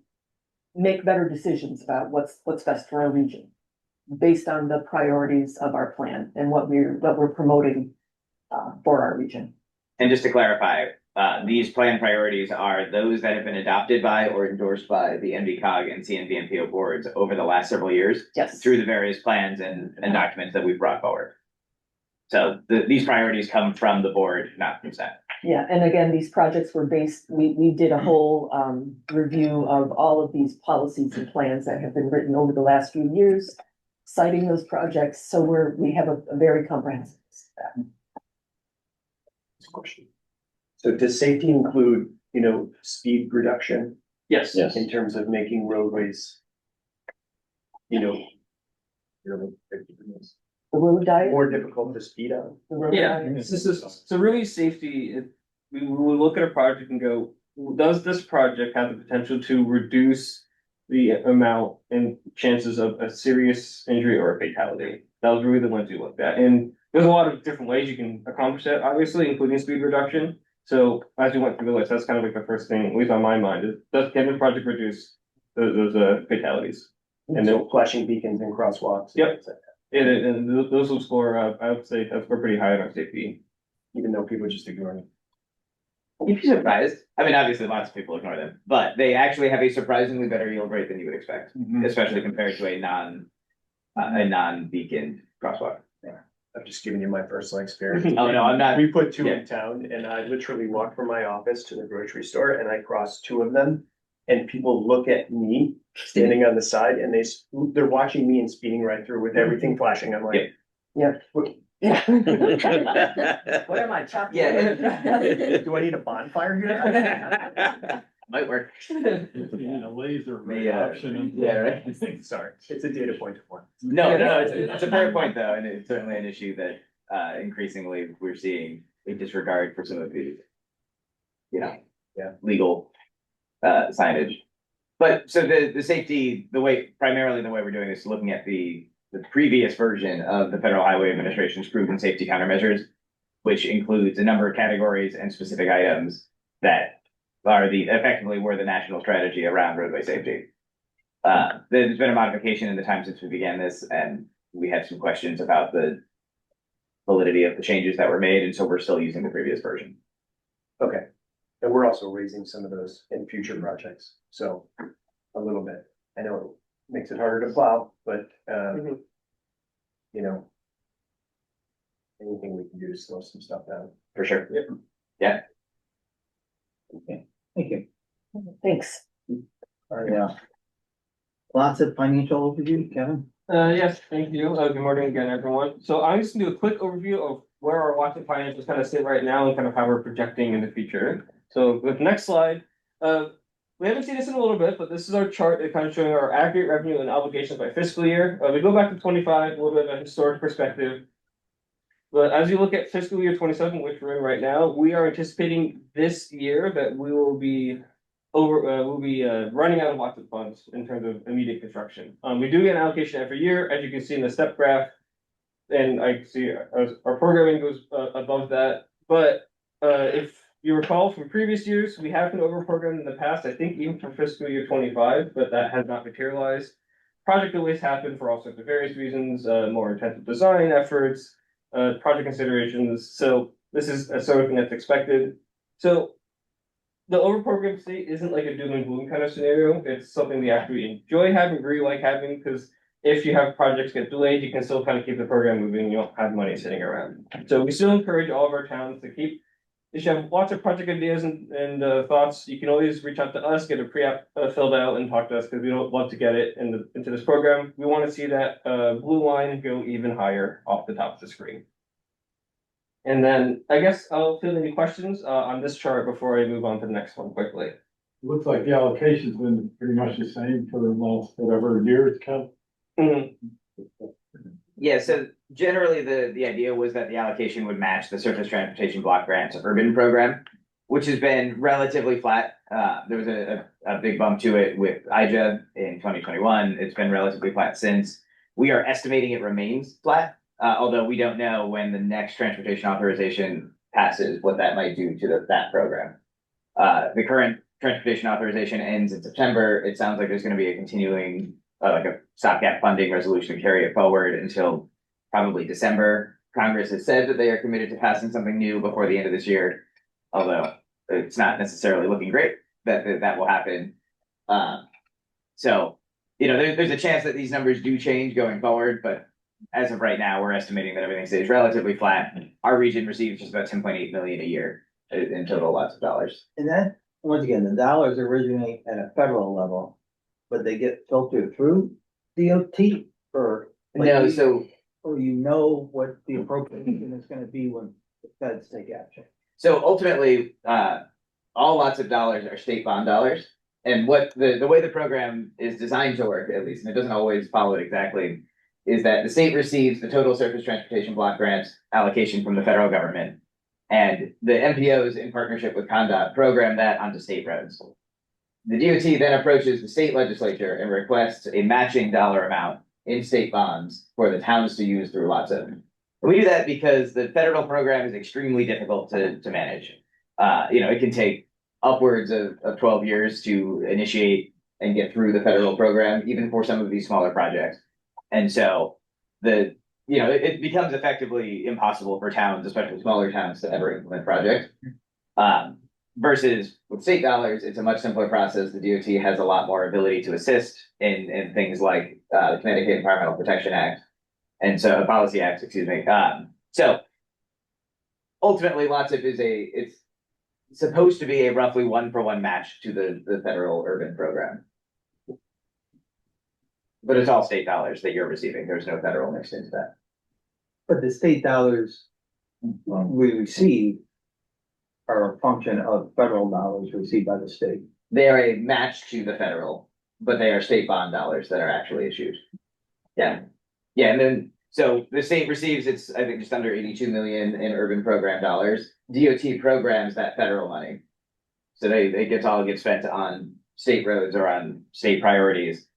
make better decisions about what's best for our region, based on the priorities of our plan and what we're promoting for our region. And just to clarify, these plan priorities are those that have been adopted by or endorsed by the NVCOG and CNVMPO boards over the last several years. Yes. Through the various plans and documents that we've brought forward. So these priorities come from the board, not from staff. Yeah, and again, these projects were we did a whole review of all of these policies and plans that have been written over the last few years, citing those projects. So we have a very comprehensive staff. Question. So does safety include, speed reduction? Yes. In terms of making roadways you know. Really, The road diet. more difficult to speed up. Yeah, so really safety, we will look at a project and go, does this project have the potential to reduce the amount and chances of a serious injury or a fatality? That was really the ones we looked at, and there's a lot of different ways you can accomplish that, obviously, including speed reduction. So as we went through the list, that's kind of like the first thing, at least on my mind, is can the project reduce those fatalities? And then flashing beacons and crosswalks. Yep. And those will score, I would say, that's pretty high on our safety. Even though people just ignore them. You'd be surprised. I mean, obviously, lots of people ignore them, but they actually have a surprisingly better yield rate than you would expect, especially compared to a non-beaconed crosswalk. I'm just giving you my personal experience. Oh, no, I'm not. We put two Yeah. in town, and I literally walked from my office to the grocery store, and I crossed two of them. And people look at me standing on the side, and they're watching me and speeding right through with everything flashing. I'm like, yeah. Yeah. What am I chopping? Yeah. Do I need a bonfire here? Might work. Yeah, laser option. Yeah, right. Sorry, it's a data point of one. No, it's a fair point though, and it's certainly an issue that increasingly we're seeing a disregard for some of the, legal signage. But so the safety, primarily the way we're doing this is looking at the previous version of the Federal Highway Administration's proven safety countermeasures, which includes a number of categories and specific items that are effectively were the national strategy around roadway safety. There's been a modification in the time since we began this, and we had some questions about the validity of the changes that were made, and so we're still using the previous version. Okay, and we're also raising some of those in future projects, so a little bit. I know it makes it harder to plow, but anything we can do to slow some stuff down. For sure. Yep. Yeah. Okay, thank you. Thanks. Yeah. Lots of financial overview, Kevin? Yes, thank you. Good morning again, everyone. So I'm just gonna do a quick overview of where our Washington financials kind of sit right now and kind of how we're projecting in the future. So with the next slide, we haven't seen this in a little bit, but this is our chart that kind of showing our aggregate revenue and obligations by fiscal year. We go back to 25, a little bit of a historic perspective. But as you look at fiscal year 27, which we're in right now, we are anticipating this year that we will be running out of lots of funds in terms of immediate construction. We do get an allocation every year, as you can see in the step graph. And I see our programming goes above that. But if you recall from previous years, we have been over-programmed in the past, I think even for fiscal year 25, but that has not materialized. Project delays happen for all sorts of various reasons, more intensive design efforts, project considerations. So this is a sort of thing that's expected. So the over-programmed state isn't like a doom and gloom kind of scenario. It's something we actually enjoy having, really like having, because if you have projects get delayed, you can still kind of keep the program moving. You don't have money sitting around. So we still encourage all of our towns to keep. If you have lots of project ideas and thoughts, you can always reach out to us, get a pre-app filled out, and talk to us because we don't love to get it into this program. We want to see that blue line go even higher off the top of the screen. And then I guess I'll field any questions on this chart before I move on to the next one quickly. Looks like the allocation's been pretty much the same for the last whatever years, Kev. Yeah, so generally the idea was that the allocation would match the Surface Transportation Block Grants Urban Program, which has been relatively flat. There was a big bump to it with IJA in 2021. It's been relatively flat since. We are estimating it remains flat, although we don't know when the next transportation authorization passes, what that might do to that program. The current transportation authorization ends in September. It sounds like there's going to be a continuing like a stopgap funding resolution to carry it forward until probably December. Congress has said that they are committed to passing something new before the end of this year, although it's not necessarily looking great that will happen. So, there's a chance that these numbers do change going forward, but as of right now, we're estimating that everything stays relatively flat. Our region receives just about 10.8 million a year in total, lots of dollars. And that, once again, the dollars originate at a federal level, but they get filtered through DOT or? No, so. Or what the appropriation is gonna be when the feds take action. So ultimately, all lots of dollars are state bond dollars. And what the way the program is designed to work, at least, and it doesn't always follow it exactly, is that the state receives the total surface transportation block grant allocation from the federal government. And the MPOs, in partnership with CONDOT, program that onto state roads. The DOT then approaches the state legislature and requests a matching dollar amount in state bonds for the towns to use through Lot 7. We do that because the federal program is extremely difficult to manage. It can take upwards of 12 years to initiate and get through the federal program, even for some of these smaller projects. And so it becomes effectively impossible for towns, especially smaller towns, to ever implement projects. Versus with state dollars, it's a much simpler process. The DOT has a lot more ability to assist in things like the Connecticut Environmental Protection Act and so Policy Act, excuse me. So ultimately, LOTSIP it's supposed to be a roughly 1-for-1 match to the federal urban program. But it's all state dollars that you're receiving. There's no federal mixed into that. But the state dollars we receive are a function of federal dollars received by the state. They are a match to the federal, but they are state bond dollars that are actually issued. Yeah. And then, so the state receives, I think, just under 82 million in urban program dollars. DOT programs that federal money. So it all gets spent on state roads or on state priorities.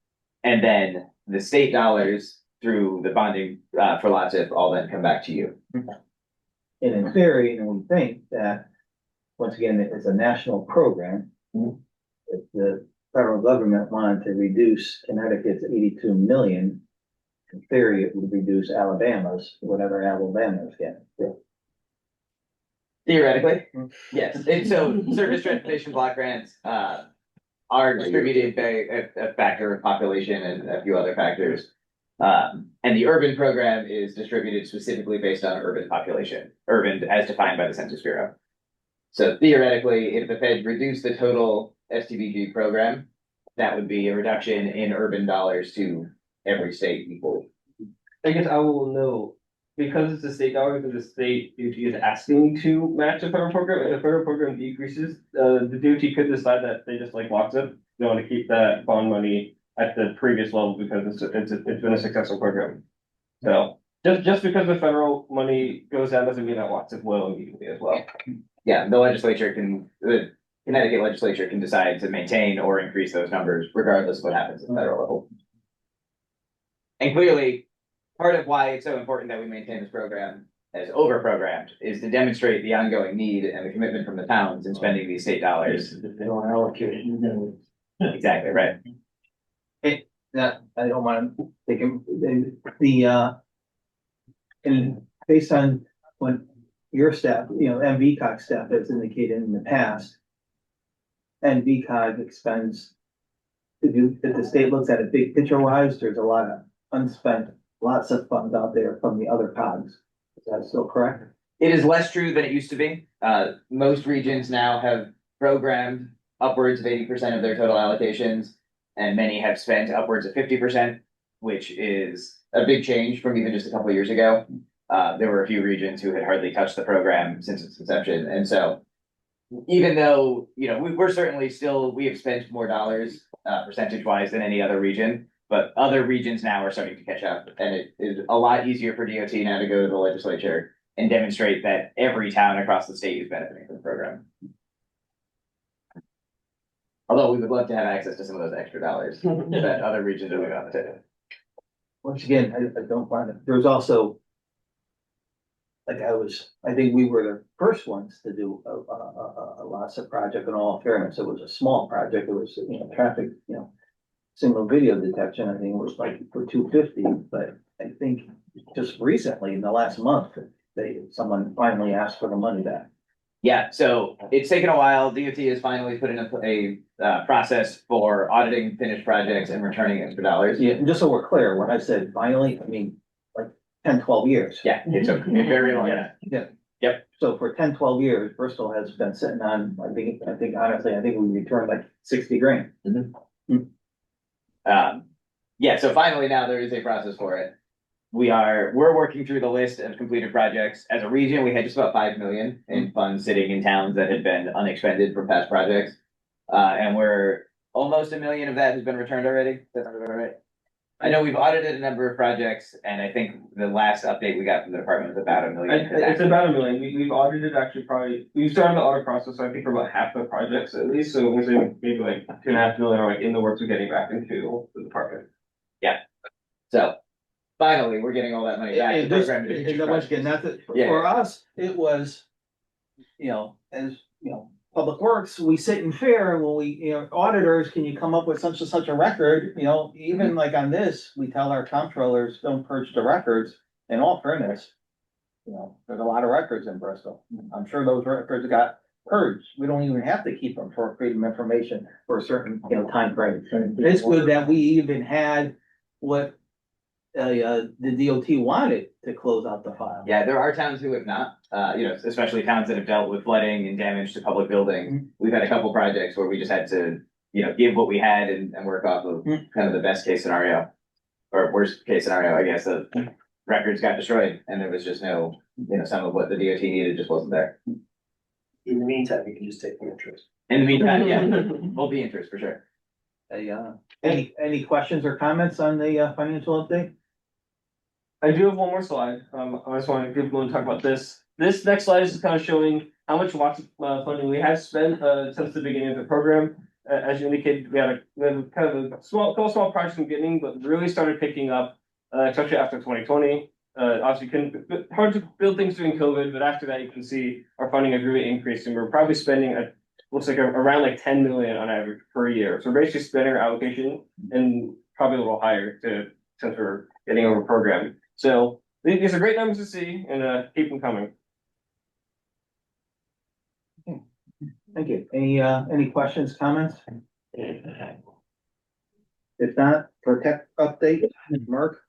And then the state dollars through the bonding for LOTSIP all then come back to you. And in theory, and we think that, once again, it's a national program. If the federal government wanted to reduce Connecticut's 82 million, in theory, it would reduce Alabama's, whatever Alabama's getting. Theoretically, yes. And so surface transportation block grants are distributed by a factor of population and a few other factors. And the urban program is distributed specifically based on urban population, urban as defined by the Census Bureau. So theoretically, if the Fed reduced the total STBG program, that would be a reduction in urban dollars to every state equally. I guess I will know, because it's a state dollar, that the state DOT is asking to match the federal program, and the federal program decreases, the DOT could decide that they just like locks it. They want to keep that bond money at the previous level because it's been a successful program. So just because the federal money goes down doesn't mean that locks it will immediately as well. Yeah, the Connecticut legislature can decide to maintain or increase those numbers regardless of what happens at the federal level. And clearly, part of why it's so important that we maintain this program as over-programmed is to demonstrate the ongoing need and the commitment from the towns in spending these state dollars. If they don't allocate it, you're gonna. Exactly, right. I don't want to take and based on what your staff, NVCOG staff has indicated in the past, NVCOG expends, if the state looks at it big picture wise, there's a lot of unspent, lots of funds out there from the other COGs. Is that still correct? It is less true than it used to be. Most regions now have programmed upwards of 80% of their total allocations, and many have spent upwards of 50%, which is a big change from even just a couple of years ago. There were a few regions who had hardly touched the program since its inception. And so even though, we're certainly we have spent more dollars percentage wise than any other region, but other regions now are starting to catch up. And it is a lot easier for DOT now to go to the legislature and demonstrate that every town across the state is benefiting from the program. Although we would love to have access to some of those extra dollars that other regions are leaving on the table. Once again, I don't find it. There's also, I think we were the first ones to do a LOTSIP project. In all fairness, it was a small project. It was, traffic, single video detection. I think it was like for $250, but I think just recently in the last month, someone finally asked for the money back. Yeah, so it's taken a while. DOT has finally put in a process for auditing finished projects and returning extra dollars. Yeah, and just so we're clear, when I said finally, I mean like 10, 12 years. Yeah, it took a very long time. Yeah. Yep. So for 10, 12 years, Bristol has been sitting on, I think honestly, we returned like 60 grand. Yeah, so finally now there is a process for it. We're working through the list of completed projects. As a region, we had just about 5 million in funds sitting in towns that had been unexpended from past projects. And we're almost 1 million of that has been returned already. That's right. I know we've audited a number of projects, and I think the last update we got from the department was about 1 million. It's about 1 million. We've audited actually probably, we've started the audit process, I think, for about half the projects at least. So we're saying maybe like 2.5 million are like in the works of getting back into the department. Yeah. So finally, we're getting all that money back. And this, and once again, not that, for us, it was, as, Public Works, we sit in fair, and when we, auditors, can you come up with such and such a record, even like on this, we tell our comptrollers, don't purge the records, in all fairness. There's a lot of records in Bristol, I'm sure those records got purged, we don't even have to keep them for freedom of information for a certain, time frame. It's good that we even had what the DOT wanted to close out the file. Yeah, there are towns who have not, especially towns that have dealt with flooding and damage to public buildings. We've had a couple projects where we just had to, give what we had and work off of kind of the best case scenario, or worst case scenario, I guess. The records got destroyed and there was just no, some of what the DOT needed just wasn't there. In the meantime, you can just take the interest. In the meantime, yeah, we'll be interest for sure. Any questions or comments on the financial update? I do have one more slide. I just want to give one talk about this. This next slide is just kind of showing how much WATS funding we have spent since the beginning of the program. As you indicated, we had kind of a small projects in the beginning, but really started picking up, especially after 2020. Obviously, hard to build things during COVID, but after that, you can see our funding has really increased, and we're probably spending looks like around like 10 million on average per year. So we're basically spending our allocation and probably a little higher since we're getting over program. So these are great numbers to see, and keep them coming. Thank you. Any questions, comments? If not, protect update, Mark?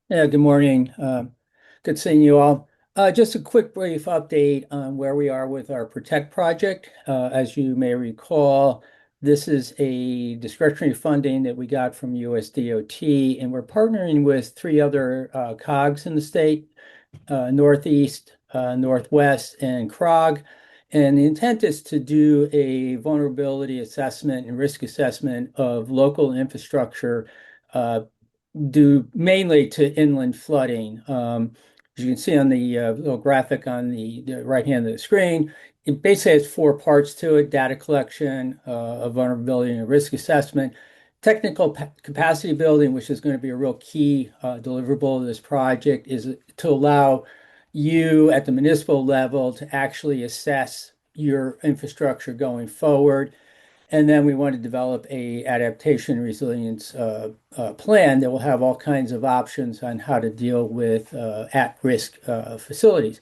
Yeah, good morning. Good seeing you all. Just a quick brief update on where we are with our Protect project. As you may recall, this is a discretionary funding that we got from US DOT, and we're partnering with 3 other COGs in the state, Northeast, Northwest, and CROG. And the intent is to do a vulnerability assessment and risk assessment of local infrastructure due mainly to inland flooding. As you can see on the little graphic on the right hand of the screen, it basically has 4 parts to it: data collection, a vulnerability and a risk assessment, technical capacity building, which is going to be a real key deliverable of this project, is to allow you at the municipal level to actually assess your infrastructure going forward. And then we want to develop a adaptation resilience plan that will have all kinds of options on how to deal with at-risk facilities.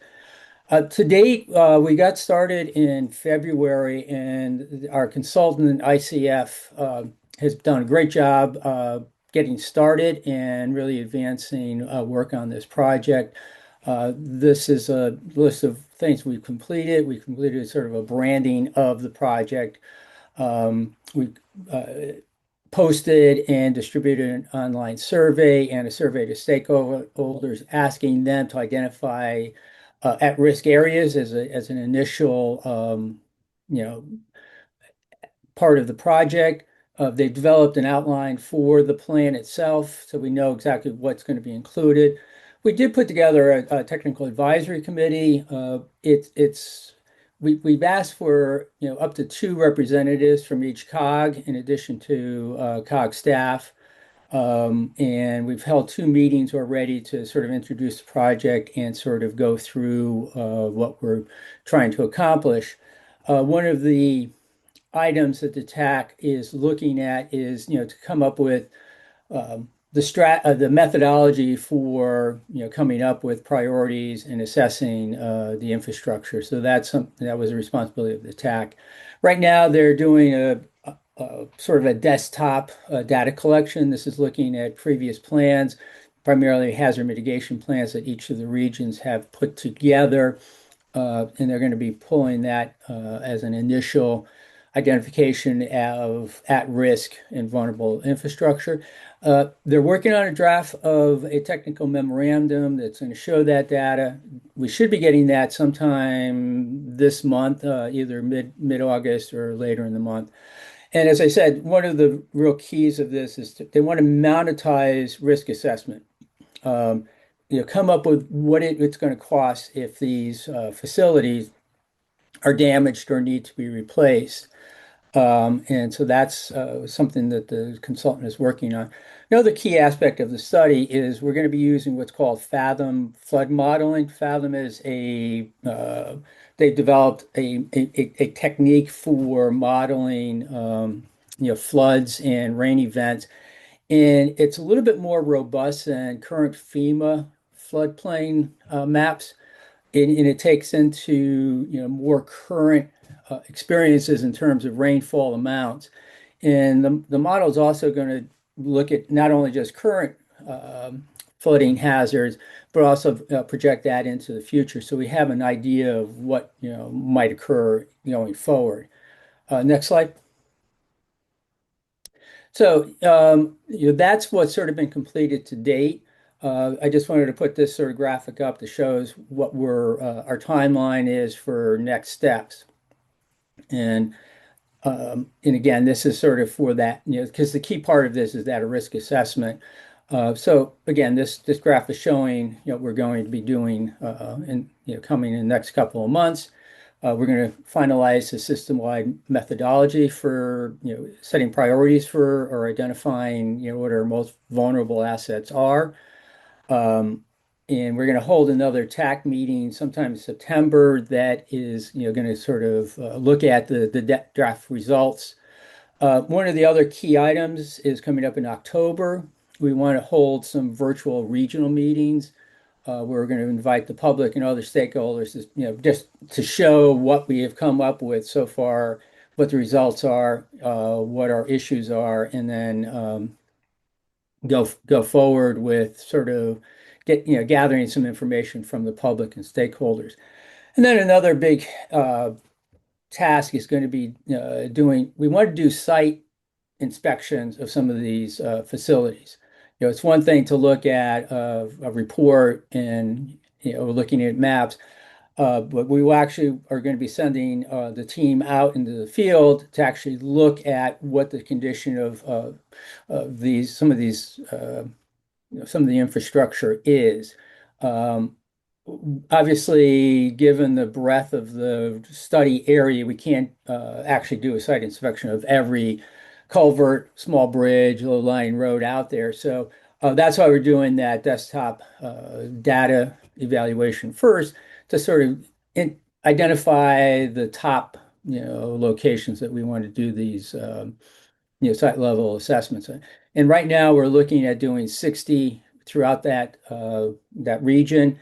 To date, we got started in February, and our consultant ICF has done a great job getting started and really advancing work on this project. This is a list of things we've completed. We completed sort of a branding of the project. We posted and distributed an online survey and a survey to stakeholders asking them to identify at-risk areas as an initial part of the project. They've developed an outline for the plan itself, so we know exactly what's going to be included. We did put together a technical advisory committee. We've asked for up to 2 representatives from each COG in addition to COG staff. And we've held 2 meetings already to sort of introduce the project and sort of go through what we're trying to accomplish. One of the items that the TAC is looking at is to come up with the methodology for coming up with priorities and assessing the infrastructure. So that was a responsibility of the TAC. Right now, they're doing a sort of a desktop data collection. This is looking at previous plans, primarily hazard mitigation plans that each of the regions have put together, and they're going to be pulling that as an initial identification of at-risk and vulnerable infrastructure. They're working on a draft of a technical memorandum that's going to show that data. We should be getting that sometime this month, either mid-August or later in the month. And as I said, one of the real keys of this is they want to monetize risk assessment. Come up with what it's going to cost if these facilities are damaged or need to be replaced. And so that's something that the consultant is working on. Another key aspect of the study is we're going to be using what's called Fathom flood modeling. Fathom is they've developed a technique for modeling, floods and rain events. And it's a little bit more robust than current FEMA floodplain maps. And it takes into more current experiences in terms of rainfall amounts. And the model is also going to look at not only just current flooding hazards, but also project that into the future. So we have an idea of what might occur going forward. Next slide. So that's what's sort of been completed to date. I just wanted to put this sort of graphic up that shows what our timeline is for next steps. And again, this is sort of for that, because the key part of this is that a risk assessment. So again, this graph is showing we're going to be doing coming in the next couple of months. We're going to finalize a system-wide methodology for setting priorities for or identifying what our most vulnerable assets are. And we're going to hold another TAC meeting sometime in September that is going to sort of look at the draft results. One of the other key items is coming up in October. We want to hold some virtual regional meetings. We're going to invite the public and other stakeholders, just to show what we have come up with so far, what the results are, what our issues are, and then go forward with sort of gathering some information from the public and stakeholders. And then another big task is going to be we want to do site inspections of some of these facilities. It's one thing to look at a report and looking at maps, but we actually are going to be sending the team out into the field to actually look at what the condition of some of the infrastructure is. Obviously, given the breadth of the study area, we can't actually do a site inspection of every culvert, small bridge, low-lying road out there. So that's why we're doing that desktop data evaluation first to sort of identify the top locations that we want to do these site level assessments. And right now we're looking at doing 60 throughout that region.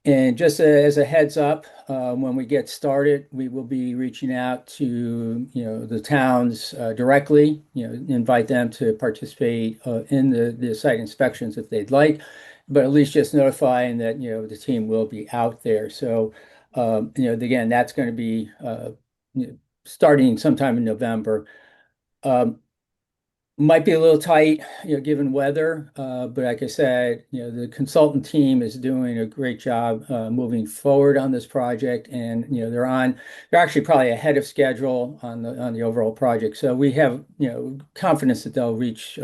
And just as a heads up, when we get started, we will be reaching out to the towns directly, invite them to participate in the site inspections if they'd like, but at least just notifying that the team will be out there. So again, that's going to be starting sometime in November. Might be a little tight, given weather, but like I said, the consultant team is doing a great job moving forward on this project, and they're actually probably ahead of schedule on the overall project. So we have confidence that they'll reach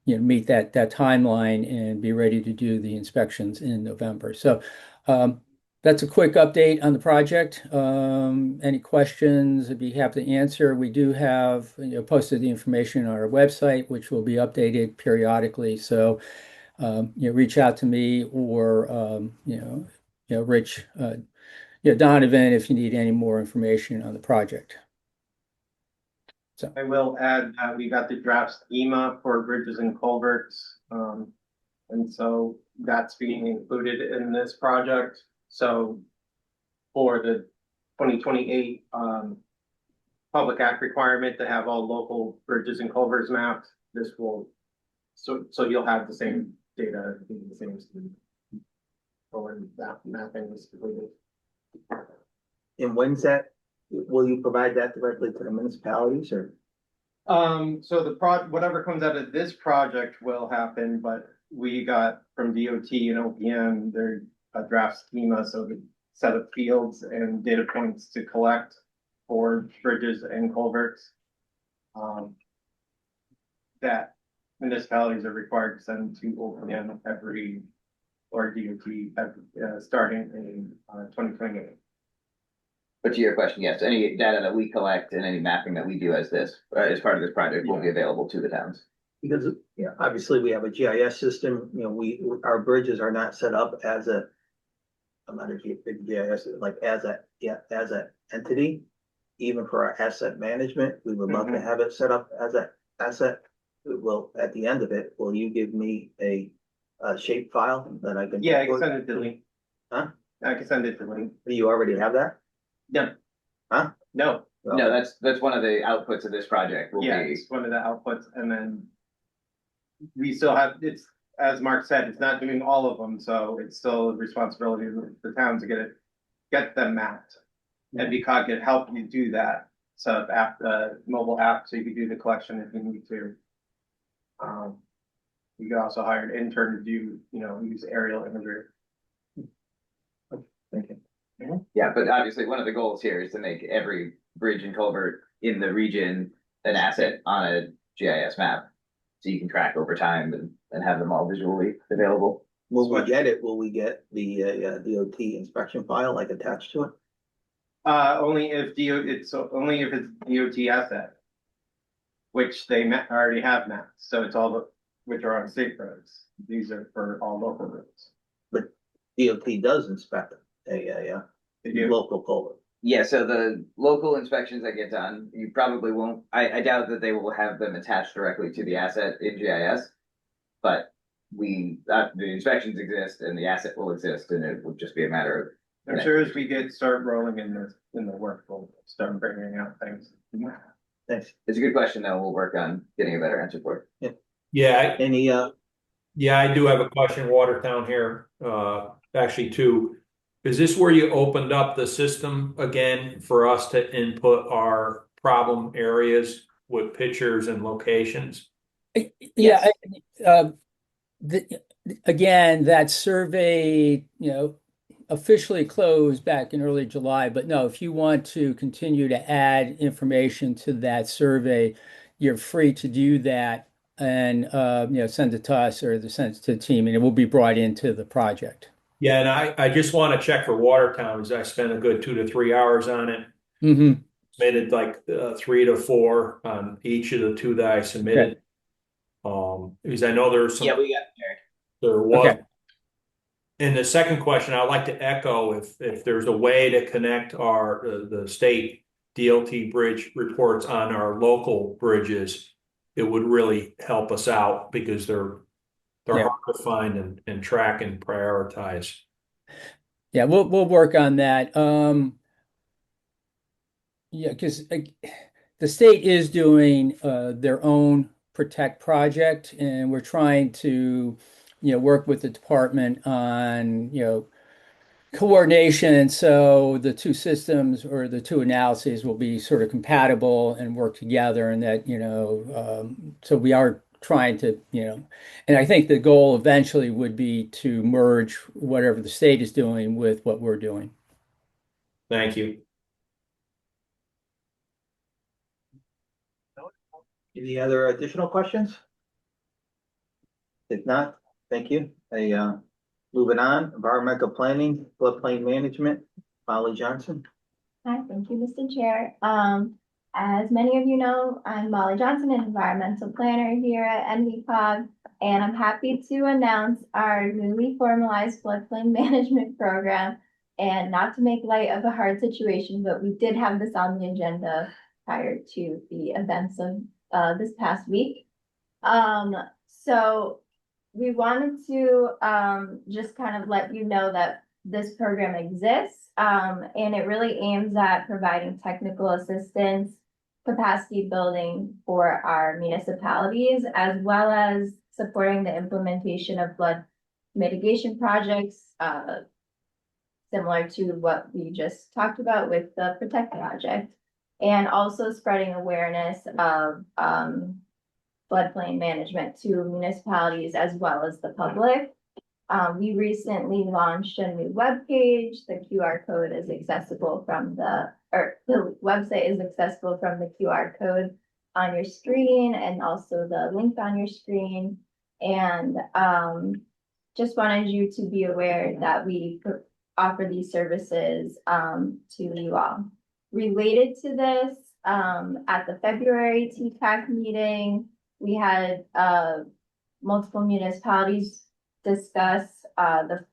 meet that timeline and be ready to do the inspections in November. So that's a quick update on the project. Any questions, I'd be happy to answer. We do have posted the information on our website, which will be updated periodically. So reach out to me or Rich, Donovan, if you need any more information on the project. So I will add that we got the draft schema for bridges and culverts. And so that's being included in this project. So for the 2028 Public Act requirement to have all local bridges and culverts mapped, this will, so you'll have the same data, the same for that mapping is completed. And when's that? Will you provide that directly to the municipalities or? So whatever comes out of this project will happen, but we got from DOT and OPM their a draft schema, so the set of fields and data points to collect for bridges and culverts. that municipalities are required to send to OPM every, or DOT, starting in, 2028. But to your question, yes, any data that we collect and any mapping that we do as part of this project will be available to the towns. Because, yeah, obviously we have a GIS system, you know, our bridges are not set up as a, I'm not a big GIS, like as a entity. Even for our asset management, we would love to have it set up as a asset. Well, at the end of it, will you give me a shape file that I can? Yeah, I can send it to Lee. Huh? I can send it to Lee. Do you already have that? No. Huh? No. No, that's one of the outputs of this project will Yeah, be, it's one of the outputs, and then we still have, it's, as Mark said, it's not doing all of them, so it's still a responsibility of the town to get them mapped. And NVCOG can help you do that, so app, mobile app, so you can do the collection if you need to. You can also hire an intern to do, use aerial imagery. Thank you. yeah, but obviously one of the goals here is to make every bridge and culvert in the region an asset on a GIS map. So you can track over time and have them all visually available. Will we get it? Will we get the DOT inspection file like attached to it? Only if it's DOT asset, which they already have mapped. So it's all which are on state roads. These are for all local roads. But DOT does inspect a local culvert. Yeah, so the local inspections that get done, you probably won't, I doubt that they will have them attached directly to the asset in GIS. But the inspections exist and the asset will exist, and it will just be a matter of. I'm sure as we start rolling in the work, we'll start figuring out things. Thanks. It's a good question, though. We'll work on getting a better answer for it. Yeah, Any yeah, I do have a question, Watertown here, actually two. Is this where you opened up the system again for us to input our problem areas with pictures and locations? Yeah, again, that survey, officially closed back in early July, but no, if you want to continue to add information to that survey, you're free to do that and, send it to us or send it to the team, and it will be brought into the project. Yeah, and I just want to check for Watertown, as I spent a good 2 to 3 hours on it. Mm-hmm. Submitted like 3 to 4 on each of the 2 that I submitted. Because I know there's some. Yeah, we got there was. Okay. And the second question, I'd like to echo if there's a way to connect the state DOT bridge reports on our local bridges, it would really help us out because they're hard to find and track and prioritize. Yeah, we'll work on that. Yeah, because the state is doing their own Protect project, and we're trying to, work with the department on, coordination. So the two systems or the two analyses will be sort of compatible and work together, and that, so we are trying to, and I think the goal eventually would be to merge whatever the state is doing with what we're doing. Thank you. Any other additional questions? If not, thank you. Moving on, environmental planning, floodplain management, Molly Johnson. Hi, thank you, Mr. Chair. As many of you know, I'm Molly Johnson, an environmental planner here at NVCOG, and I'm happy to announce our newly formalized floodplain management program. And not to make light of a hard situation, but we did have this on the agenda prior to the events of this past week. So we wanted to just kind of let you know that this program exists, and it really aims at providing technical assistance, capacity building for our municipalities, as well as supporting the implementation of flood mitigation projects, similar to what we just talked about with the Protect project, and also spreading awareness of floodplain management to municipalities as well as the public. We recently launched a new webpage. The QR code is accessible from the website is accessible from the QR code on your screen and also the link on your screen. And just wanted you to be aware that we offer these services to you all. Related to this, at the February TTAC meeting, we had multiple municipalities discuss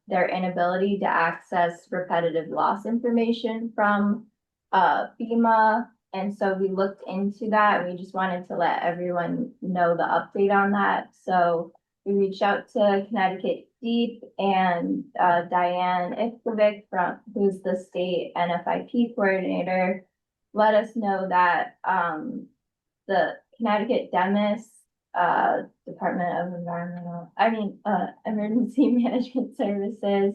their inability to access repetitive loss information from FEMA. And so we looked into that, and we just wanted to let everyone know the update on that. So we reached out to Connecticut Deep and Diane Ivkovic, who's the state NFIP coordinator, let us know that the Connecticut DEMIS, Department of Emergency Management Services,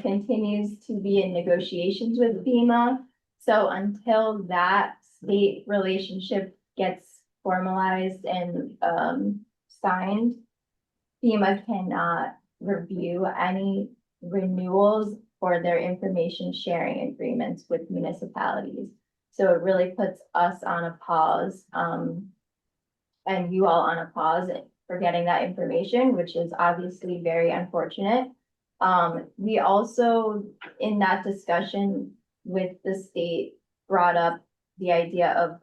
continues to be in negotiations with FEMA. So until that state relationship gets formalized and signed, FEMA cannot review any renewals for their information sharing agreements with municipalities. So it really puts us on a pause, and you all on a pause for getting that information, which is obviously very unfortunate. We also, in that discussion with the state, brought up the idea of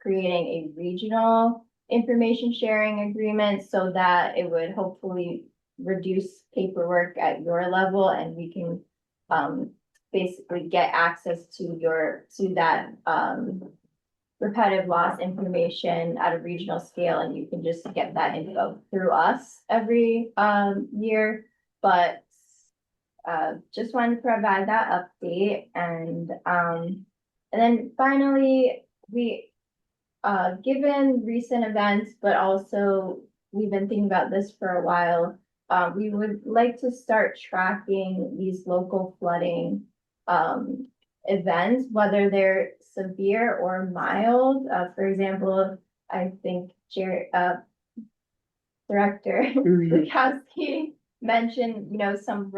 creating a regional information sharing agreement so that it would hopefully reduce paperwork at your level, and we can basically get access to that repetitive loss information at a regional scale, and you can just get that info through us every year. But just wanted to provide that update. And then finally, we given recent events, but also we've been thinking about this for a while, we would like to start tracking these local flooding events, whether they're severe or mild. For example, I think Director Bukowski mentioned, some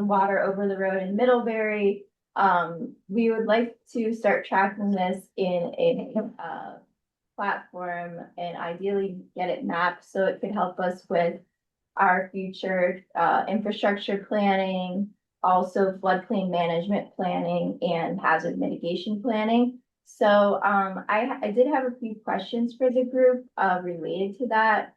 water over the road in Middlebury. We would like to start tracking this in a platform and ideally get it mapped so it could help us with our future infrastructure planning, also floodplain management planning and hazard mitigation planning. So I did have a few questions for the group related to that.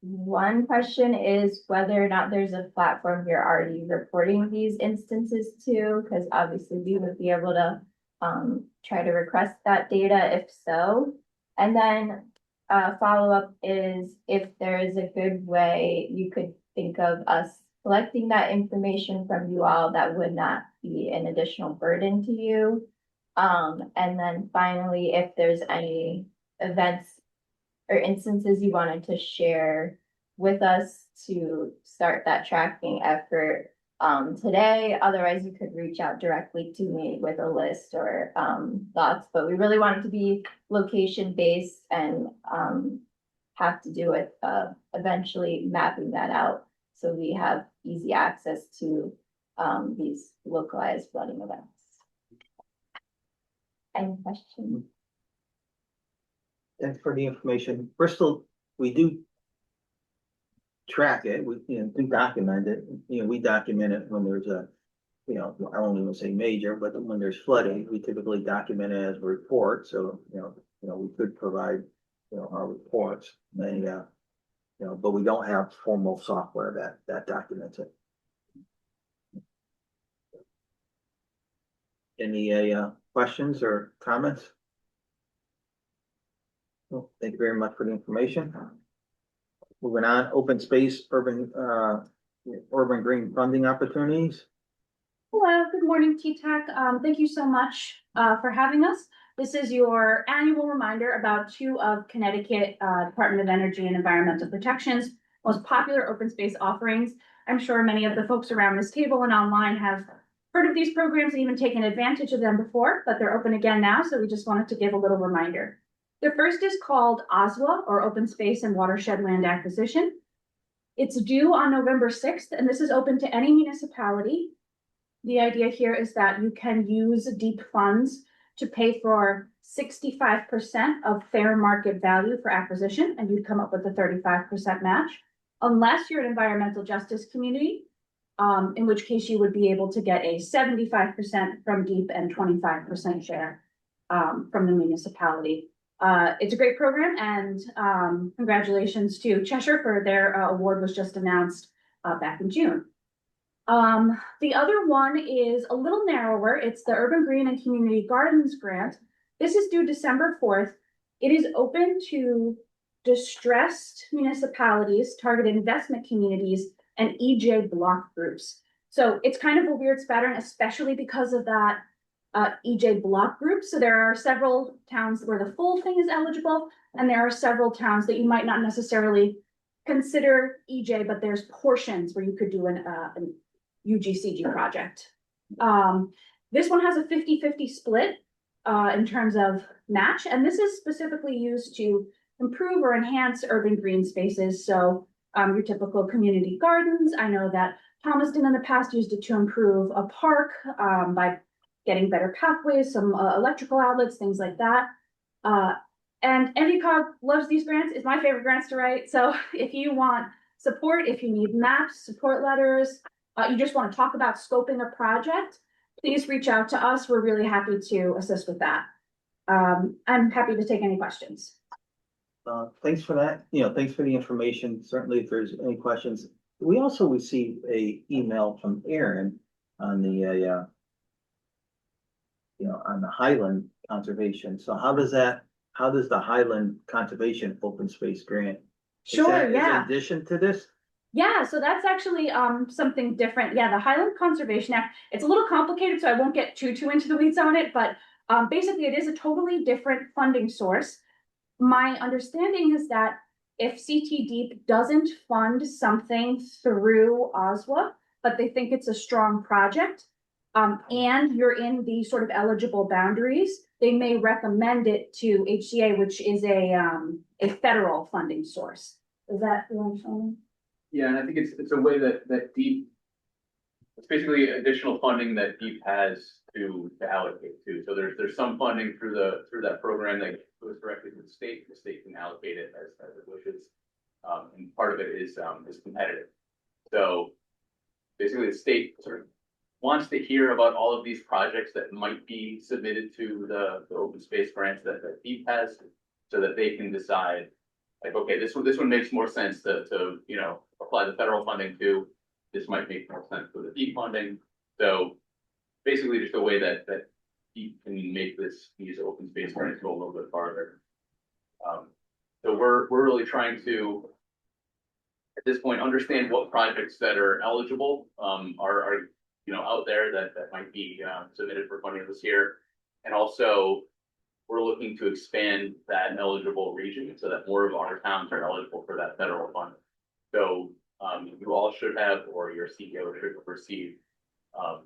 One question is whether or not there's a platform you're already reporting these instances to, because obviously we would be able to try to request that data if so. And then follow-up is if there is a good way you could think of us collecting that information from you all that would not be an additional burden to you. And then finally, if there's any events or instances you wanted to share with us to start that tracking effort today. Otherwise, you could reach out directly to me with a list or thoughts, but we really want it to be location-based and have to do with eventually mapping that out so we have easy access to these localized flooding events. Any questions? Thanks for the information. Bristol, we do track it, we do document it. We document it when there's a, I don't even say major, but when there's flooding, we typically document it as a report. So, we could provide, our reports. And, but we don't have formal software that documents it. Any questions or comments? Well, thank you very much for the information. Moving on, open space, urban green funding opportunities. Hello, good morning, TTAC. Thank you so much for having us. This is your annual reminder about two of Connecticut Department of Energy and Environmental Protection's most popular open space offerings. I'm sure many of the folks around this table and online have heard of these programs and even taken advantage of them before, but they're open again now, so we just wanted to give a little reminder. The first is called OSWA, or Open Space and Watershed Land Acquisition. It's due on November 6th, and this is open to any municipality. The idea here is that you can use deep funds to pay for 65% of fair market value for acquisition, and you'd come up with a 35% match, unless you're an environmental justice community, in which case you would be able to get a 75% from DEEP and 25% share from the municipality. It's a great program, and congratulations to Cheshire for their award was just announced back in June. The other one is a little narrower. It's the Urban Green and Community Gardens Grant. This is due December 4th. It is open to distressed municipalities, targeted investment communities, and EJ block groups. So it's kind of a weird pattern, especially because of that EJ block group. So there are several towns where the full thing is eligible, and there are several towns that you might not necessarily consider EJ, but there's portions where you could do an UGCG project. This one has a 50-50 split in terms of match, and this is specifically used to improve or enhance urban green spaces. So your typical community gardens. I know that Thomaston in the past used it to improve a park by getting better pathways, some electrical outlets, things like that. And NVCOG loves these grants. It's my favorite grants to write. So if you want support, if you need maps, support letters, you just want to talk about scoping a project, please reach out to us. We're really happy to assist with that. I'm happy to take any questions. Thanks for that. Thanks for the information. Certainly, if there's any questions. We also received a email from Aaron on the, on the Highland Conservation. So how does the Highland Conservation Open Space Grant? Sure, yeah. In addition to this? Yeah, so that's actually something different. Yeah, the Highland Conservation Act, it's a little complicated, so I won't get too into the weeds on it, but basically it is a totally different funding source. My understanding is that if CT Deep doesn't fund something through OSWA, but they think it's a strong project, and you're in the sort of eligible boundaries, they may recommend it to HCA, which is a federal funding source. Is that the understanding? Yeah, and I think it's a way that DEEP, it's basically additional funding that DEEP has to allocate to. So there's some funding through that program that goes directly to the state. The state can allocate it as it wishes, and part of it is competitive. So basically, the state sort of wants to hear about all of these projects that might be submitted to the open space grants that DEEP has, so that they can decide, like, okay, this one makes more sense to apply the federal funding to. This might make more sense for the DEEP funding. So basically, just a way that DEEP can make these open space grants go a little bit farther. So we're really trying to, at this point, understand what projects that are eligible are out there that might be submitted for funding this year, and also we're looking to expand that eligible region so that more of our towns are eligible for that federal funding. So you all should have, or your CEO should have received a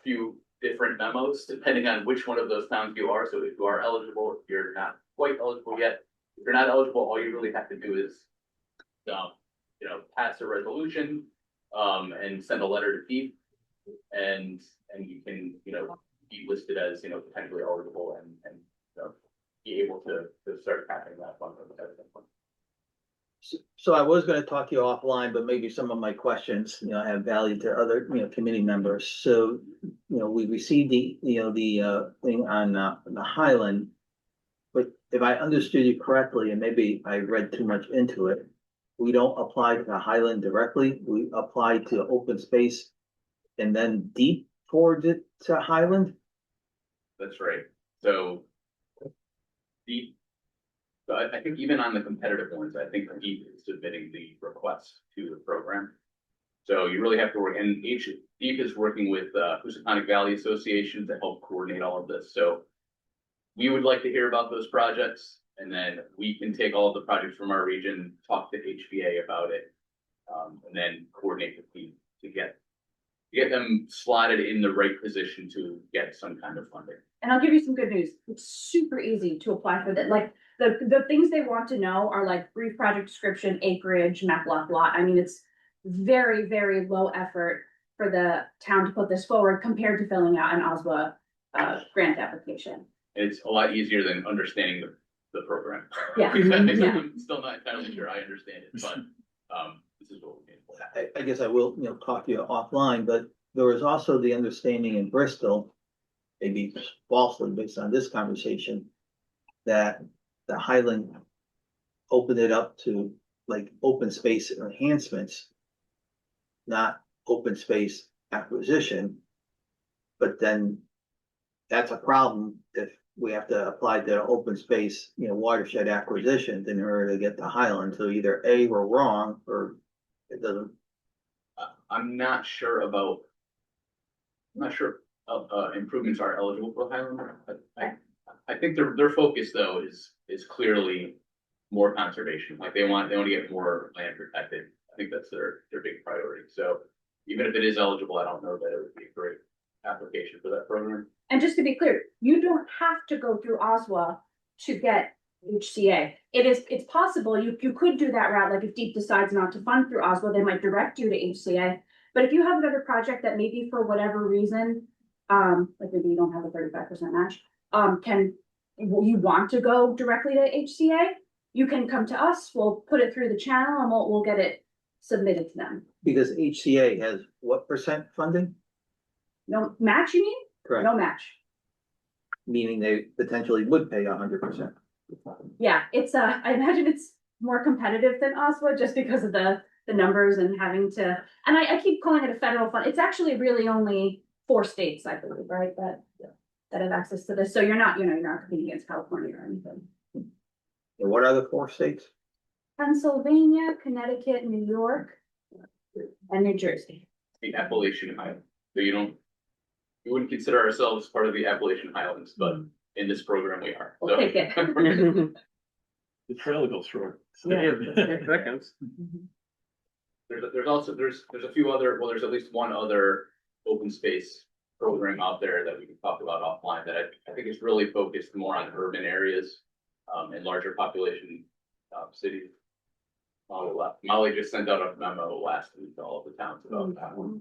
few different memos depending on which one of those towns you are. So if you are eligible, if you're not quite eligible yet, if you're not eligible, all you really have to do is pass a resolution and send a letter to DEEP, and you can be listed as potentially eligible and be able to start tapping that fund. So I was going to talk to you offline, but maybe some of my questions, have value to other, committee members. So, we received the thing on the Highland, but if I understood you correctly, and maybe I read too much into it, we don't apply to the Highland directly. We apply to open space, and then DEEP forwards it to Highland. That's right. So DEEP. So I think even on the competitive ones, I think DEEP is submitting the request to the program. So you really have to work, and DEEP is working with Naugatuck+Valley Valley Association to help coordinate all of this. So we would like to hear about those projects, and then we can take all of the projects from our region, talk to HVA about it, and then coordinate with DEEP to get them slotted in the right position to get some kind of funding. And I'll give you some good news. It's super easy to apply for that. Like the things they want to know are like brief project description, acreage, map lot. I mean, it's very, very low effort for the town to put this forward compared to filling out an OSWA grant application. it's a lot easier than understanding the program. Yeah. I'm still not entirely sure I understand it, but, this is what we're getting for. I guess I will, talk to you offline, but there was also the understanding in Bristol, maybe falsely based on this conversation, that the Highland opened it up to like open space enhancements, not open space acquisition. But then that's a problem if we have to apply to open space, watershed acquisitions in order to get to Highland. So either A, we're wrong, or it doesn't. I'm not sure improvements are eligible for Highland. I think their focus though is clearly more conservation. Like they want to get more land protected. I think that's their big priority. So even if it is eligible, I don't know that it would be a great application for that program. And just to be clear, you don't have to go through Oswa to get HCA. It's possible you could do that route, like if DEEP decides not to fund through Oswa, they might direct you to HCA. But if you have another project that maybe for whatever reason, like maybe you don't have a 35% match, you want to go directly to HCA, you can come to us, we'll put it through the channel and we'll get it submitted to them. Because HCA has what percent funding? No match, you mean? Correct. No match. Meaning they potentially would pay 100%. Yeah, it's I imagine it's more competitive than Oswa just because of the numbers and having to, and I keep calling it a federal fund. It's actually really only 4 states, I believe, right? That have access to this. So you're not competing against California or anything. And what are the 4 states? Pennsylvania, Connecticut, New York, and New Jersey. The Appalachian Highlands. So we wouldn't consider ourselves part of the Appalachian Highlands, but in this program we are. We'll take it. The trail goes through. Yeah, that counts. There's a few other, well, there's at least one other open space program out there that we can talk about offline that I think is really focused more on urban areas and larger population cities. Molly just sent out a memo last week to all of the towns about that one.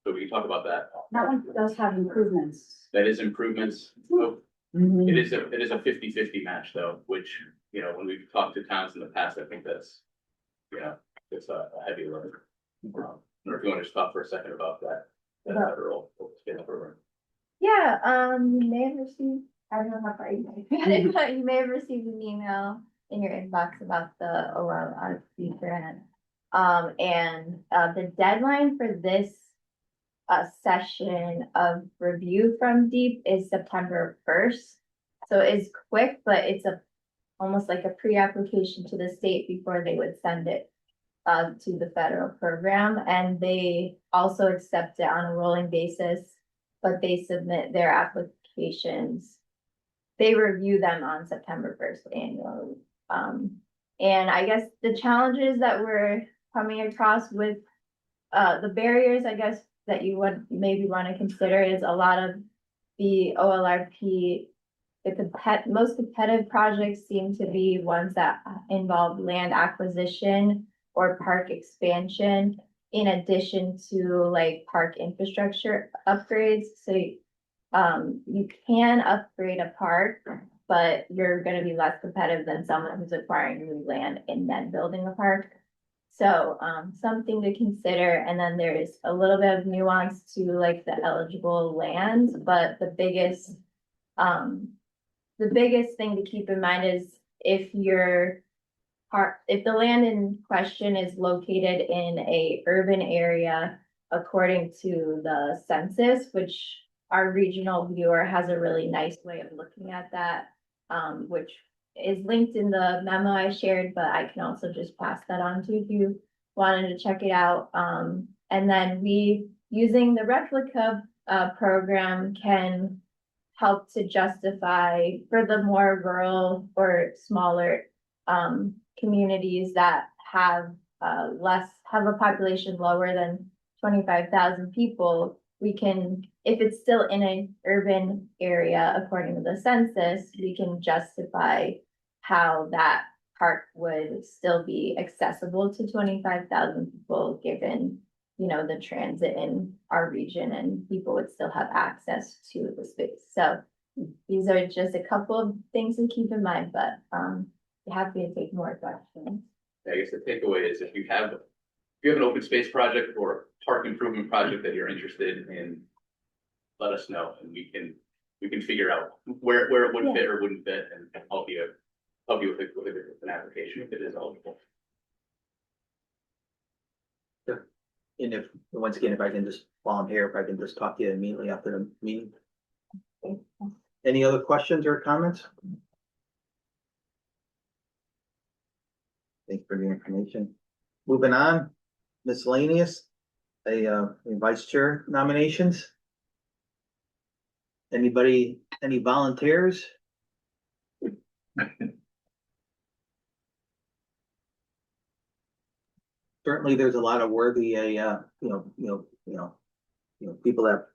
So we can talk about that. That one does have improvements. That is improvements. Oh, it is a 50-50 match though, which, when we've talked to towns in the past, I think that's, it's a heavy lift. I don't know if you want to just talk for a second about that federal scale program. Yeah, you may have received, I don't know how far you got it, but you may have received an email in your inbox about the OLRP grant. And the deadline for this session of review from DEEP is September 1st. So it's quick, but it's almost like a pre-application to the state before they would send it to the federal program. And they also accept it on a rolling basis, but they submit their applications. They review them on September 1st annually. And I guess the challenges that we're coming across with the barriers, I guess, that you would maybe want to consider is a lot of the OLRP, most competitive projects seem to be ones that involve land acquisition or park expansion, in addition to like park infrastructure upgrades. So you can upgrade a park, but you're going to be less competitive than someone who's acquiring new land and then building a park. So something to consider. And then there's a little bit of nuance to like the eligible lands, but the biggest thing to keep in mind is if the land in question is located in a urban area, according to the census, which our regional viewer has a really nice way of looking at that, which is linked in the memo I shared, but I can also just pass that on to you if you wanted to check it out. And then using the replica program can help to justify for the more rural or smaller communities that have a population lower than 25,000 people. We can, if it's still in an urban area, according to the census, we can justify how that park would still be accessible to 25,000 people, given, the transit in our region, and people would still have access to the space. So these are just a couple of things to keep in mind, but, happy to take more questions. I guess the takeaway is if you have an open space project or a park improvement project that you're interested in, let us know and we can figure out where it would fit or wouldn't fit and help you with an application if it is eligible. And if, once again, if I can just volunteer, if I can just talk to you immediately after the meeting. Any other questions or comments? Thanks for the information. Moving on, miscellaneous, vice chair nominations. Anybody, any volunteers? Certainly, there's a lot of worthy, people that,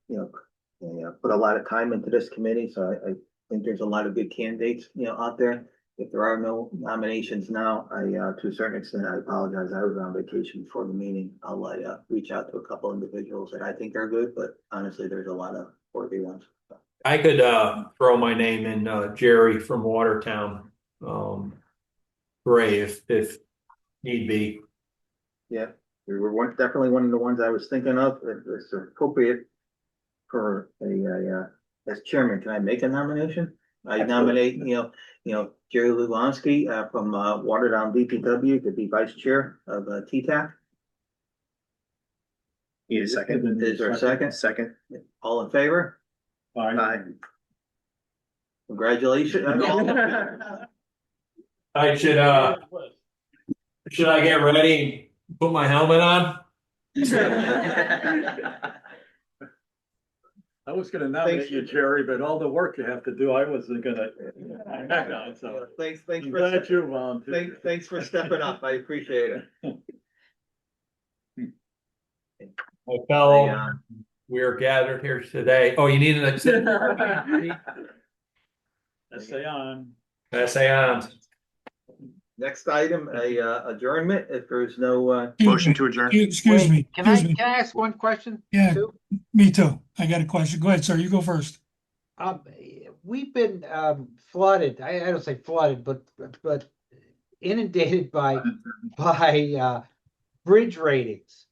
put a lot of time into this committee, so I think there's a lot of good candidates, out there. If there are no nominations now, to a certain extent, I apologize, I was on vacation before the meeting. I'll, reach out to a couple individuals that I think are good, but honestly, there's a lot of worthy ones. I could throw my name in, Jerry from Watertown. Gray, if need be. Yeah, we were definitely one of the ones I was thinking of. It's appropriate for as chairman. Can I make a nomination? I nominate, Jerry Lugansky from Watertown DPW to be vice chair of TTAC. Need a second? Is there a second? Second. All in favor? Aye. Congratulations. I should I get ready and put my helmet on? I was gonna nominate you, Jerry, but all the work you have to do, I wasn't gonna. So Thanks I'm glad you volunteered. Thanks for stepping up. I appreciate it. My fellow, we are gathered here today. Oh, you need an Essay on. Essay on. Next item, adjournment, if there's no, Motion to adjourn. Excuse me. Can I ask one question? Yeah, too? me too. I got a question. Go ahead, sir. You go first. We've been flooded. I don't say flooded, but inundated by bridge ratings.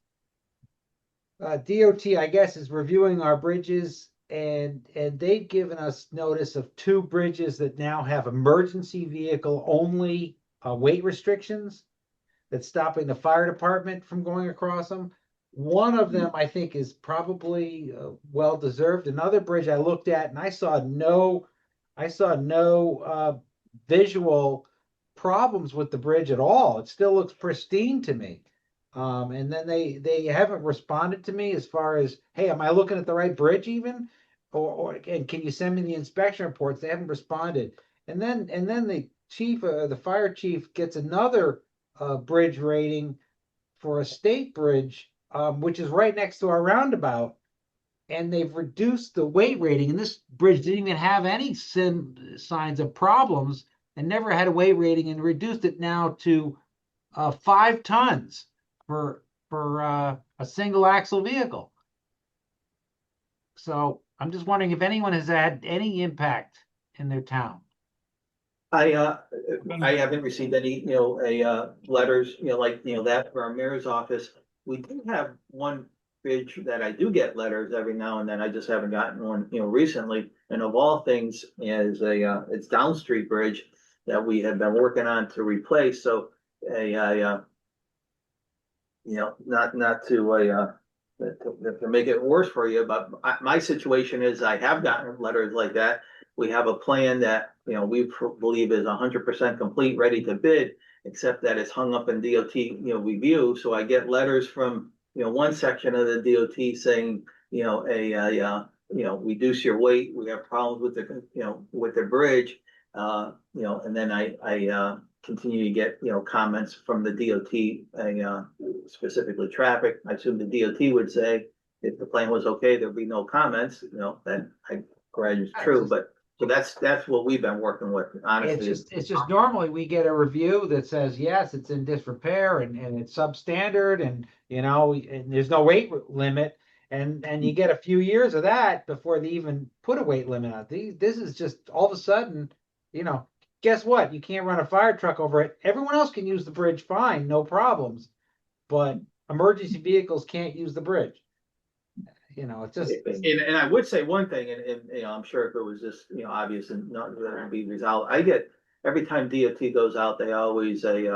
DOT, I guess, is reviewing our bridges, and they've given us notice of 2 bridges that now have emergency vehicle only weight restrictions that's stopping the fire department from going across them. One of them, I think, is probably well deserved. Another bridge I looked at and I saw no visual problems with the bridge at all. It still looks pristine to me. And then they haven't responded to me as far as, hey, am I looking at the right bridge even? And can you send me the inspection reports? They haven't responded. And then the chief, the fire chief, gets another bridge rating for a state bridge, which is right next to our roundabout. And they've reduced the weight rating. And this bridge didn't even have any signs of problems and never had a weight rating, and reduced it now to 5 tons for a single axle vehicle. So I'm just wondering if anyone has had any impact in their town. I haven't received any, letters, like, that from our mayor's office. We do have one bridge that I do get letters every now and then. I just haven't gotten one, recently. And of all things, is it's Down Street Bridge that we have been working on to replace. So not to make it worse for you, but my situation is I have gotten letters like that. We have a plan that, we believe is 100% complete, ready to bid, except that it's hung up in DOT, review. So I get letters from, one section of the DOT saying, reduce your weight. We have problems with the bridge. And then I continue to get, comments from the DOT, specifically traffic. I assume the DOT would say if the plan was okay, there'd be no comments, then I grant it's true, but so that's what we've been working with, honestly. It's just normally we get a review that says, yes, it's in disrepair and it's substandard and, and there's no weight limit. And you get a few years of that before they even put a weight limit on it. This is just all of a sudden, guess what? You can't run a fire truck over it. Everyone else can use the bridge fine, no problems. But emergency vehicles can't use the bridge. It's just. And I would say one thing, and I'm sure if it was just, obvious and not going to be resolved, every time DOT goes out, they always say,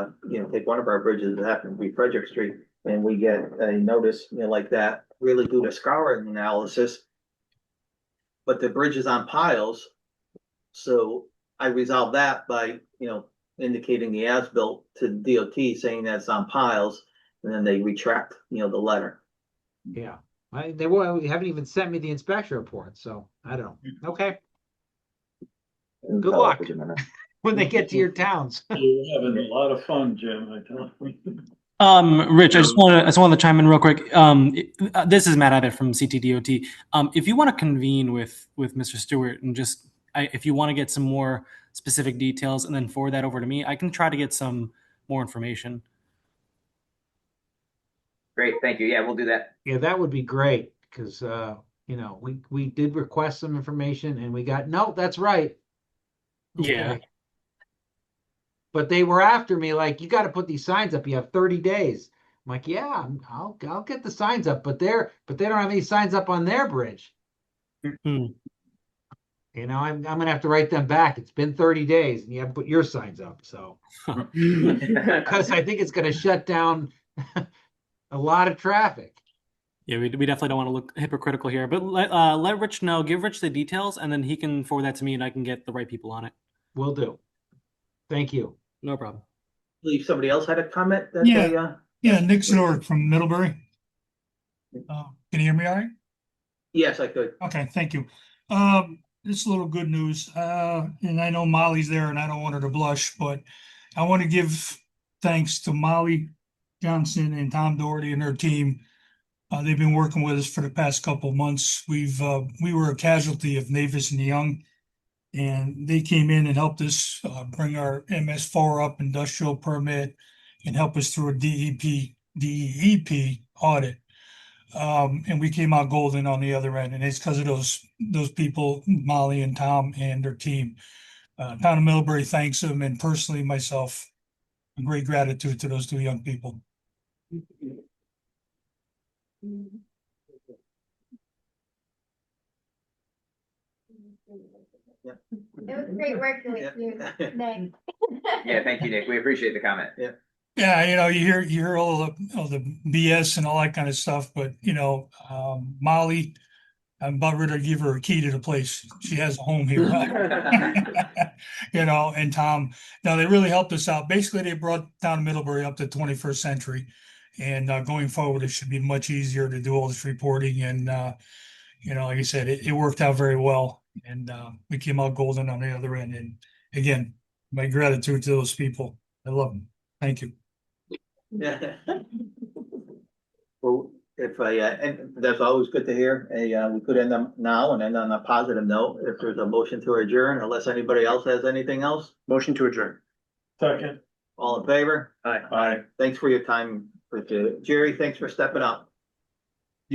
take one of our bridges that happens to be Frederick Street, and we get a notice, like that, really do the scouring analysis. But the bridge is on piles, so I resolved that by, indicating the as-built to DOT saying that it's on piles, and then they retract, the letter. Yeah. They haven't even sent me the inspection report, so I don't know. Okay. Good luck when they get to your towns. You're having a lot of fun, Jim, I tell you. Rich, I just want to chime in real quick. This is Matt Abbott from CTDOT. If you want to convene with Mr. Stewart and if you want to get some more specific details and then forward that over to me, I can try to get some more information. Great, thank you. Yeah, we'll do that. Yeah, that would be great because we did request some information and we got no, that's right. Okay. Yeah. But they were after me like, you got to put these signs up. You have 30 days. I'm like, yeah, I'll get the signs up, but they don't have any signs up on their bridge. Mm-hmm. I'm gonna have to write them back. It's been 30 days and you haven't put your signs up. So because I think it's gonna shut down a lot of traffic. Yeah, we definitely don't want to look hypocritical here, but let Rich know, give Rich the details, and then he can forward that to me and I can get the right people on it. Will do. Thank you. No problem. I believe somebody else had a comment that Yeah, Nick Sorg from Middlebury. Can you hear me all right? Yes, I could. Okay, thank you. This is a little good news. And I know Molly's there and I don't want her to blush, but I want to give thanks to Molly Johnson and Tom Doherty and their team. They've been working with us for the past couple of months. We were a casualty of Navis and Young, and they came in and helped us bring our MS4 up industrial permit and help us through a DEP audit. And we came out golden on the other end, and it's because of those people, Molly and Tom and their team. Town of Middlebury thanks them, and personally myself, great gratitude to those two young people. It was great working with you, Nick. Yeah, thank you, Nick. We appreciate the comment. Yeah, you hear all the BS and all that kind of stuff, but Molly, I'm about ready to give her a key to the place. She has a home here. And Tom, now they really helped us out. Basically, they brought down Middlebury up to 21st century, and going forward, it should be much easier to do all this reporting. And like I said, it worked out very well, and we came out golden on the other end. And again, my gratitude to those people. I love them. Thank you. Yeah. Well, and that's always good to hear. We could end them now and end on a positive note. If there's a motion to adjourn, unless anybody else has anything else. Motion to adjourn. Second. All in favor? Aye. Thanks for your time, Jerry. Thanks for stepping up.